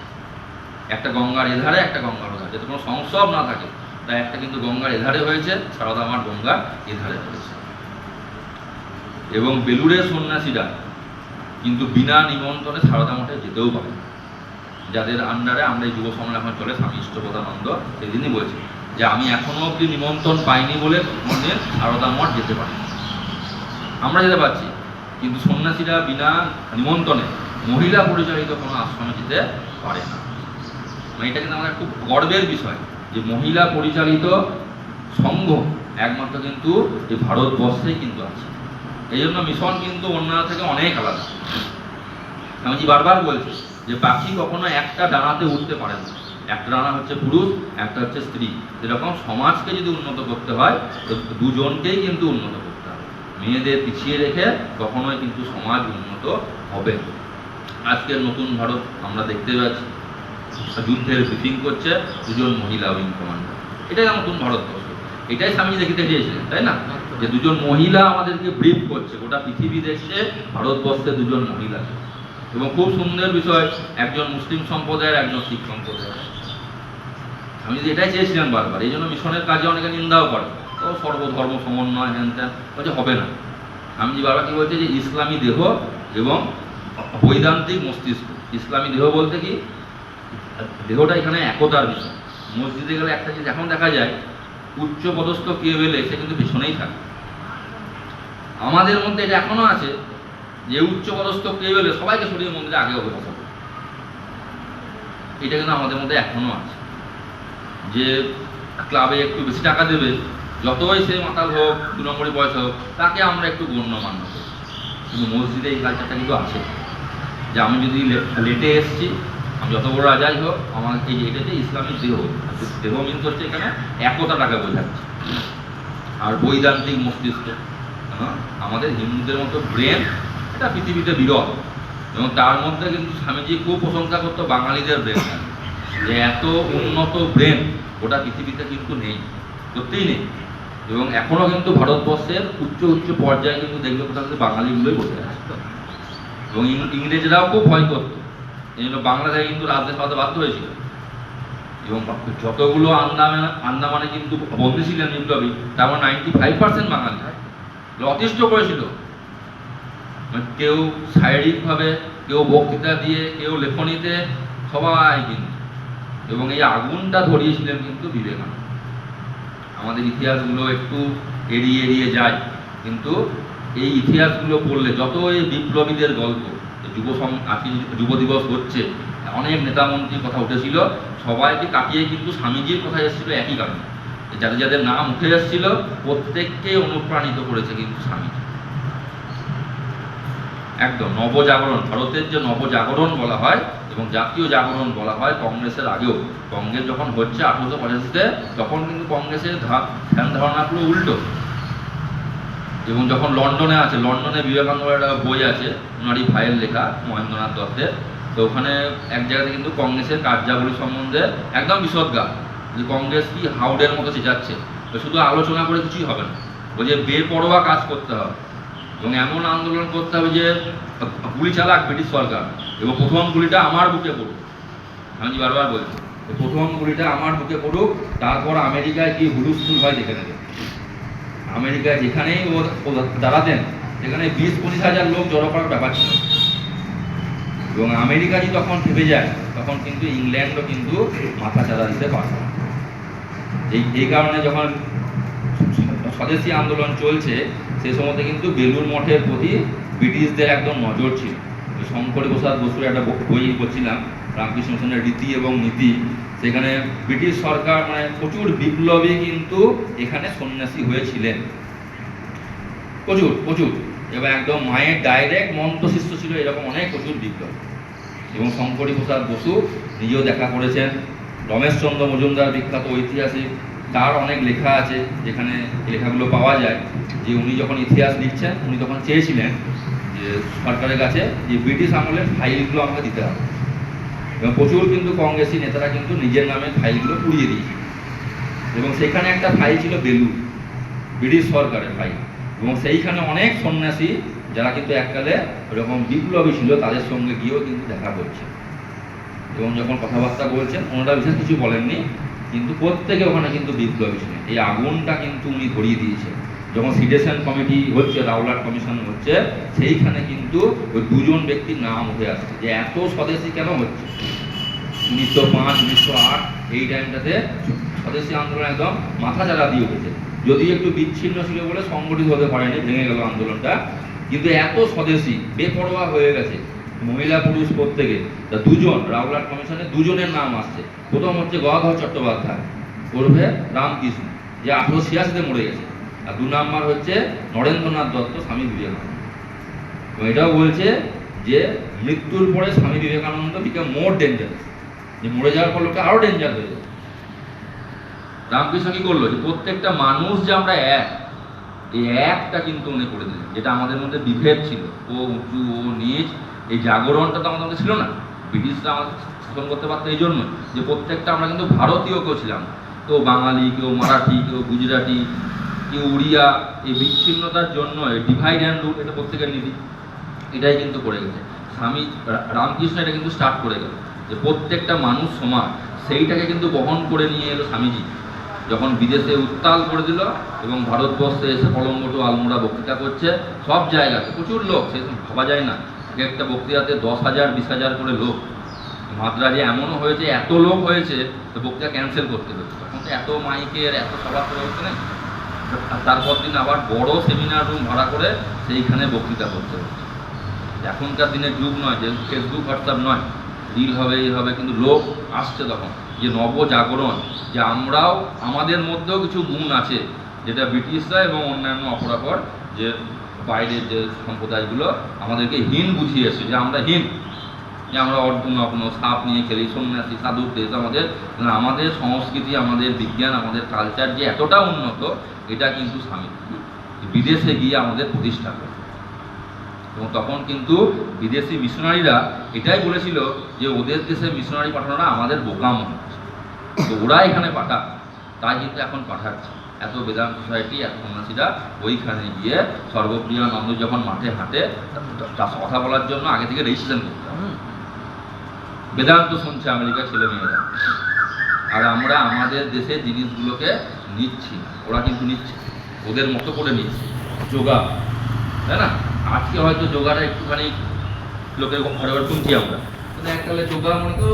একটা গঙ্গার এধারে একটা গঙ্গার ওধারে, যাতে কোনো সংসব না থাকে। তাই একটা কিন্তু গঙ্গার এধারে হয়েছে, সারদা মাঠ গঙ্গার এধারে হয়েছে। এবং বেলুড়ের সন্ন্যাসীরা কিন্তু বিনা নিমন্ত্রণে সারদা মঠে যেতেও পারে, যাদের আন্ডারে আমরা এই যুব সমাজ এখন চলে, স্বামী ইষ্টপ্রদানন্দ সেদিনই বলছে যে আমি এখনো অব্দি নিমন্ত্রণ পাইনি বলে মনে সারদা মঠ যেতে পারি, আমরা যেতে পারছি, কিন্তু সন্ন্যাসীরা বিনা নিমন্ত্রণে মহিলা পরিচালিত কোনো আশ্রমে যেতে পারে না। এটা কিন্তু আমাদের খুব গর্বের বিষয় যে মহিলা পরিচালিত সংঘ একমাত্র কিন্তু এই ভারতবর্ষেই কিন্তু আছে। এই জন্য মিশন কিন্তু অন্যান্য থেকে অনেক আলাদা। স্বামীজি বারবার বলছে যে পাখি কখনো একটা ডানাতে উঠতে পারে না, একটা ডানা হচ্ছে পুরুষ, একটা হচ্ছে স্ত্রী। যেরকম সমাজকে যদি উন্নত করতে হয় তো দুজনকেই কিন্তু উন্নত করতে হবে, মেয়েদের পিছিয়ে রেখে কখনোই কিন্তু সমাজ উন্নত হবে। আজকের নতুন ভারত আমরা দেখতে পাচ্ছি, যুদ্ধের ব্রিফিং করছে 2 জন মহিলা উইং কমান্ডার, এটাই নতুন ভারতবর্ষ, এটাই স্বামীজি দেখিতে চেয়েছিলেন, তাই না? যে দুজন মহিলা আমাদেরকে ব্রিফ করছে, গোটা পৃথিবী দেখছে ভারতবর্ষে দুজন মহিলা, এবং খুব সুন্দর বিষয়, একজন মুসলিম সম্প্রদায়ের, একজন শিখ সম্প্রদায়ের। আমি যদি এটাই চেয়েছিলাম বারবার, এই জন্য মিশনের কাজে অনেকে নিন্দাও করে, তো সর্বধর্ম সমন্বয় হ্যান ত্যান, বলছে হবে না। আমি যে বারবার কি বলছি যে ইসলামী দেহ এবং বৈদান্তিক মস্তিষ্ক। ইসলামী দেহ বলতে কি, দেহটা এখানে একতার বিষয়। মসজিদে গেলে একটা জিনিস এখন দেখা যায়, উচ্চ পদস্থ কেউ এলে সে কিন্তু পেছনেই থাকে। আমাদের মধ্যে এটা এখনো আছে যে উচ্চ পদস্থ কেউ এলে সবাইকে সরিয়ে মন্দিরে আগে হবে বসাবো, এটা কিন্তু আমাদের মধ্যে এখনো আছে। যে ক্লাবে একটু বেশি টাকা দেবে, যতই সে মাতাল হোক, 2 নম্বরই পয়সা হোক, তাকে আমরা একটু গণ্যমান্য করি। কিন্তু মসজিদে এই কালচারটা কিন্তু আছে, যে আমি যদি লেটে এসছি, আমি যত বড় রাজাই হোক, আমার এটা যে ইসলামী দেহ, দেহ মিন্স হচ্ছে এখানে একতাটাকে বোঝাচ্ছে। আর বৈদান্তিক মস্তিষ্ক, আমাদের হিন্দুদের মতো ব্রেন এটা পৃথিবীতে বিরল, এবং তার মধ্যে কিন্তু স্বামীজি খুব প্রশংসা করতো বাঙালিদের ব্রেন, যে এত উন্নত ব্রেন গোটা পৃথিবীতে কিন্তু নেই, সত্যিই নেই। এবং এখনো কিন্তু ভারতবর্ষের উচ্চ উচ্চ পর্যায়ে কিন্তু দেখবে কোথাও কিন্তু বাঙালিগুলোই বসে আছে, এবং ইংরেজরাও খুব ভয় করত, এই জন্য বাংলাদেশে কিন্তু রাজদেশ পাতে বাধ্য হয়েছিল। এবং যতগুলো আন্দামানে কিন্তু বন্দী ছিলেন বিপ্লবী, তার মানে 95% বাঙালি অতিষ্ঠ করেছিল। কেউ শারীরিকভাবে, কেউ বক্তৃতা দিয়ে, কেউ লেখনীতে, সবাই কিন্তু। এবং এই আগুনটা ধরিয়েছিলেন কিন্তু বিবেকানন্দ। আমাদের ইতিহাসগুলো একটু এড়িয়ে এড়িয়ে যায়, কিন্তু এই ইতিহাসগুলো পড়লে, যত এই বিপ্লবীদের গল্প, আজকে যুব দিবস হচ্ছে, অনেক নেতা মন্ত্রীর কথা উঠেছিল, সবাইকে কাটিয়ে কিন্তু স্বামীজির কথা এসেছিল একই কারণে। যাদের যাদের নাম উঠে এসেছিল প্রত্যেককে অনুপ্রাণিত করেছে কিন্তু স্বামীজি। একদম নবজাগরণ, ভারতের যে নবজাগরণ বলা হয় এবং জাতীয় জাগরণ বলা হয় কংগ্রেসের আগেও। কংগ্রেস যখন হচ্ছে 1885-তে, তখন কিন্তু কংগ্রেসের ধ্যান ধারণাগুলো উল্টো। এবং যখন লন্ডনে আছে, লন্ডনে বিবেকানন্দের একটা বই আছে, ওনারই ভাইয়ের লেখা, মহেন্দ্রনাথ দত্তের, তো ওখানে এক জায়গাতে কিন্তু কংগ্রেসের কার্যাবলী সম্বন্ধে একদম বিশদগার, যে কংগ্রেস কি হাউডের মতো চেঁচাচ্ছে, তো শুধু আলোচনা করে কিছুই হবে না, ওই যে বেপরোয়া কাজ করতে হবে, এবং এমন আন্দোলন করতে হবে যে গুলি চালাক ব্রিটিশ সরকার, এবং প্রথম গুলিটা আমার বুকে পড়ুক। আমি বারবার বলছি, প্রথম গুলিটা আমার বুকে পড়ুক, তারপর আমেরিকায় কি হুলুস্থুল হয় দেখে নেবে। আমেরিকায় যেখানেই ও দাঁড়াতেন, সেখানে 20-25 হাজার লোক জড়ো করার ব্যাপার ছিল। এবং আমেরিকা যদি তখন ভেবে যায়, তখন কিন্তু ইংল্যান্ডও কিন্তু মাথা চাড়া দিতে পারত না। এই কারণে যখন স্বদেশী আন্দোলন চলছে, সেই সময়তে কিন্তু বেলুর মঠের প্রতি ব্রিটিশদের একদম নজর ছিল। শঙ্করী প্রসাদ বসুর একটা বই করছিলাম, রামকৃষ্ণ মিশনের রীতি এবং নীতি, সেখানে ব্রিটিশ সরকার মানে প্রচুর বিপ্লবী কিন্তু এখানে সন্ন্যাসী হয়েছিলেন, প্রচুর প্রচুর, এবং একদম মায়ের ডাইরেক্ট মন্ত্র শিষ্য ছিল এরকম অনেক প্রচুর বিপ্লব। এবং শঙ্করী প্রসাদ বসু নিজেও দেখা করেছেন। রমেশচন্দ্র মজুমদার বিখ্যাত ঐতিহাসিক, তার অনেক লেখা আছে, যেখানে লেখাগুলো পাওয়া যায় যে উনি যখন ইতিহাস লিখছেন, উনি তখন চেয়েছিলেন যে সরকারের কাছে যে ব্রিটিশ আমলের ফাইলগুলো আমাকে দিতে হবে, এবং প্রচুর কিন্তু কংগ্রেসি নেতারা কিন্তু নিজের নামে ফাইলগুলো পুড়িয়ে দিয়েছে। এবং সেখানে একটা ফাইল ছিল বেলুর, ব্রিটিশ সরকারের ফাইল, এবং সেইখানে অনেক সন্ন্যাসী যারা কিন্তু এককালে ওরকম বিপ্লবী ছিল, তাদের সঙ্গে গিয়েও কিন্তু দেখা করছে। এবং যখন কথাবার্তা বলছেন, ওনারা বিশেষ কিছু বলেননি, কিন্তু প্রত্যেকে ওখানে কিন্তু বিপ্লবী ছিলেন। এই আগুনটা কিন্তু উনি ধরিয়ে দিয়েছেন। যখন সিডেশন কমিটি হচ্ছে, রাওলাট কমিশন হচ্ছে, সেইখানে কিন্তু ওই 2জন ব্যক্তির নাম উঠে আসছে, যে এত স্বদেশী কেন হচ্ছে। 1905, 1908 এই টাইমটাতে স্বদেশী আন্দোলন একদম মাথা চাড়া দিয়ে উঠেছে। যদি একটু বিচ্ছিন্ন ছিল বলে সংগঠিত হতে পারেনি, ভেঙে গেল আন্দোলনটা, কিন্তু এত স্বদেশী বেপরোয়া হয়ে গেছে, মহিলা পুরুষ প্রত্যেকে। তা 2জন রাওলাট কমিশনে 2জনের নাম আসছে। প্রথম হচ্ছে গদাধর চট্টোপাধ্যায় ওরফে রামকৃষ্ণ, যে 1886-তে মরে গেছে, আর 2 নাম্বার হচ্ছে নরেন্দ্রনাথ দত্ত, স্বামী বিবেকানন্দ। এবং এটাও বলছে যে মৃত্যুর পরে স্বামী বিবেকানন্দ বিকেম মোর ডেঞ্জারাস, যে মরে যাওয়ার পর লোকটা আরো ডেঞ্জার হয়ে যায়। রামকৃষ্ণ কি করলো, যে প্রত্যেকটা মানুষ যে আমরা এক, এই একটা কিন্তু উনি করে দিলেন, যেটা আমাদের মধ্যে বিভেদ ছিল, ও উঁচু ও নিচ, এই জাগরণটা তো আমাদের মধ্যে ছিল না। ব্রিটিশরা আমাদের শাসন করতে পারতো এই জন্য যে প্রত্যেকটা আমরা কিন্তু ভারতীয় কেউ ছিলাম, কেউ বাঙালি, কেউ মারাঠি, কেউ গুজরাটি, কি উড়িয়া, এই বিচ্ছিন্নতার জন্য ডিভাইড অ্যান্ড রুল, এটা প্রত্যেকের নীতি, এটাই কিন্তু করে গেছে স্বামী রামকৃষ্ণ। এটা কিন্তু স্টার্ট করে গেল যে প্রত্যেকটা মানুষ সমান, সেইটাকে কিন্তু বহন করে নিয়ে এলো স্বামীজি যখন বিদেশে উত্তাল করে দিল এবং ভারতবর্ষে এসে কলম্বো টু আলমোড়া বক্তৃতা করছে। সব জায়গাতে প্রচুর লোক, সে ভাবা যায় না, এক একটা বক্তৃতাতে 10,000 20,000 করে লোক। মাদ্রাজে এমনও হয়েছে এত লোক হয়েছে তো বক্তৃতা ক্যান্সেল করতে হয়েছে, তখন তো এত মাইকের এত সভা করে হচ্ছে না। আর তারপর দিন আবার বড় সেমিনার রুম ভাড়া করে সেইখানে বক্তৃতা করতে হচ্ছে। এখনকার দিনের যুগ নয় যে ফেসবুক হোয়াটসঅ্যাপ নয়, রিল হবে এই হবে, কিন্তু লোক আসছে তখন যে নবজাগরণ, যে আমরাও আমাদের মধ্যেও কিছু গুণ আছে যেটা ব্রিটিশরা এবং অন্যান্য অপরাপর যে বাইরের যে সম্প্রদায়গুলো আমাদেরকে হীন বুঝিয়েছে, যে আমরা হীন, যে আমরা অর্ধনগ্ন সাপ নিয়ে খেলি, সন্ন্যাসী সাধুর দেশ আমাদের। আমাদের সংস্কৃতি, আমাদের বিজ্ঞান, আমাদের কালচার যে এতটা উন্নত, এটা কিন্তু স্বামী বিদেশে গিয়ে আমাদের প্রতিষ্ঠা করে। এবং তখন কিন্তু বিদেশি মিশনারিরা এটাই বলেছিল যে ওদের দেশে মিশনারি পাঠানোটা আমাদের বোকাম হচ্ছে, তো ওরা এখানে পাঠা, তাই কিন্তু এখন পাঠাচ্ছে। এত বেদান্ত সোসাইটি, এত সন্ন্যাসীরা ওইখানে গিয়ে সর্বপ্রিয়ানন্দ যখন মাঠে হাঁটে তার কথা বলার জন্য আগে থেকে রেজিস্ট্রেশন করতে হবে। বেদান্ত শুনছে আমেরিকার ছেলে মেয়েরা, আর আমরা আমাদের দেশের জিনিসগুলোকে নিচ্ছি, ওরা কিন্তু নিচ্ছে ওদের মতো করে নিচ্ছে। যোগা, তাই না? আজকে হয়তো যোগাটা একটুখানি লোকের ঘরে ঘরে শুনছি আমরা, কিন্তু এককালে যোগা মনে কেউ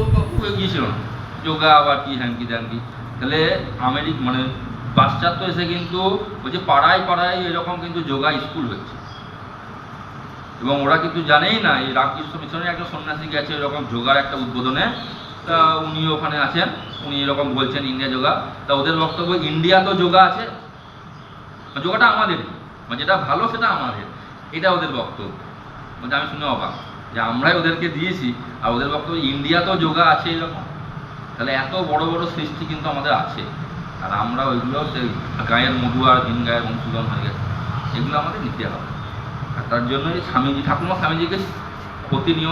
গিয়েছিল না, যোগা আবার কি হ্যাঙ্কি ত্যাঙ্কি। তাহলে মানে পাশ্চাত্য এসে কিন্তু ওই যে পাড়ায় পাড়ায় এরকম কিন্তু যোগা স্কুল হচ্ছে, এবং ওরা কিন্তু জানেই না এই রামকৃষ্ণ মিশনের একটা সন্ন্যাসী গেছে এরকম যোগার একটা উদ্বোধনে, তা উনি ওখানে আছেন, উনি এরকম বলছেন ইন্ডিয়া যোগা। তা ওদের বক্তব্য ইন্ডিয়া তো যোগা আছে, যোগাটা আমাদের, মানে যেটা ভালো সেটা আমাদের, এটা ওদের বক্তব্য। বলছে আমি শুনে অবাক যে আমরাই ওদেরকে দিয়েছি, আর ওদের বক্তব্য ইন্ডিয়া তো যোগা আছে এরকম। তাহলে এত বড় বড় সৃষ্টি কিন্তু আমাদের আছে, আর আমরা ওইগুলো গায়ের মধু আর ভিন গায়ের অনুশীলন হয়ে গেছে, এগুলো আমাদের নিতে হবে। আর তার জন্যই স্বামীজি ঠাকুমা স্বামীজিকে প্রতিনিয়ত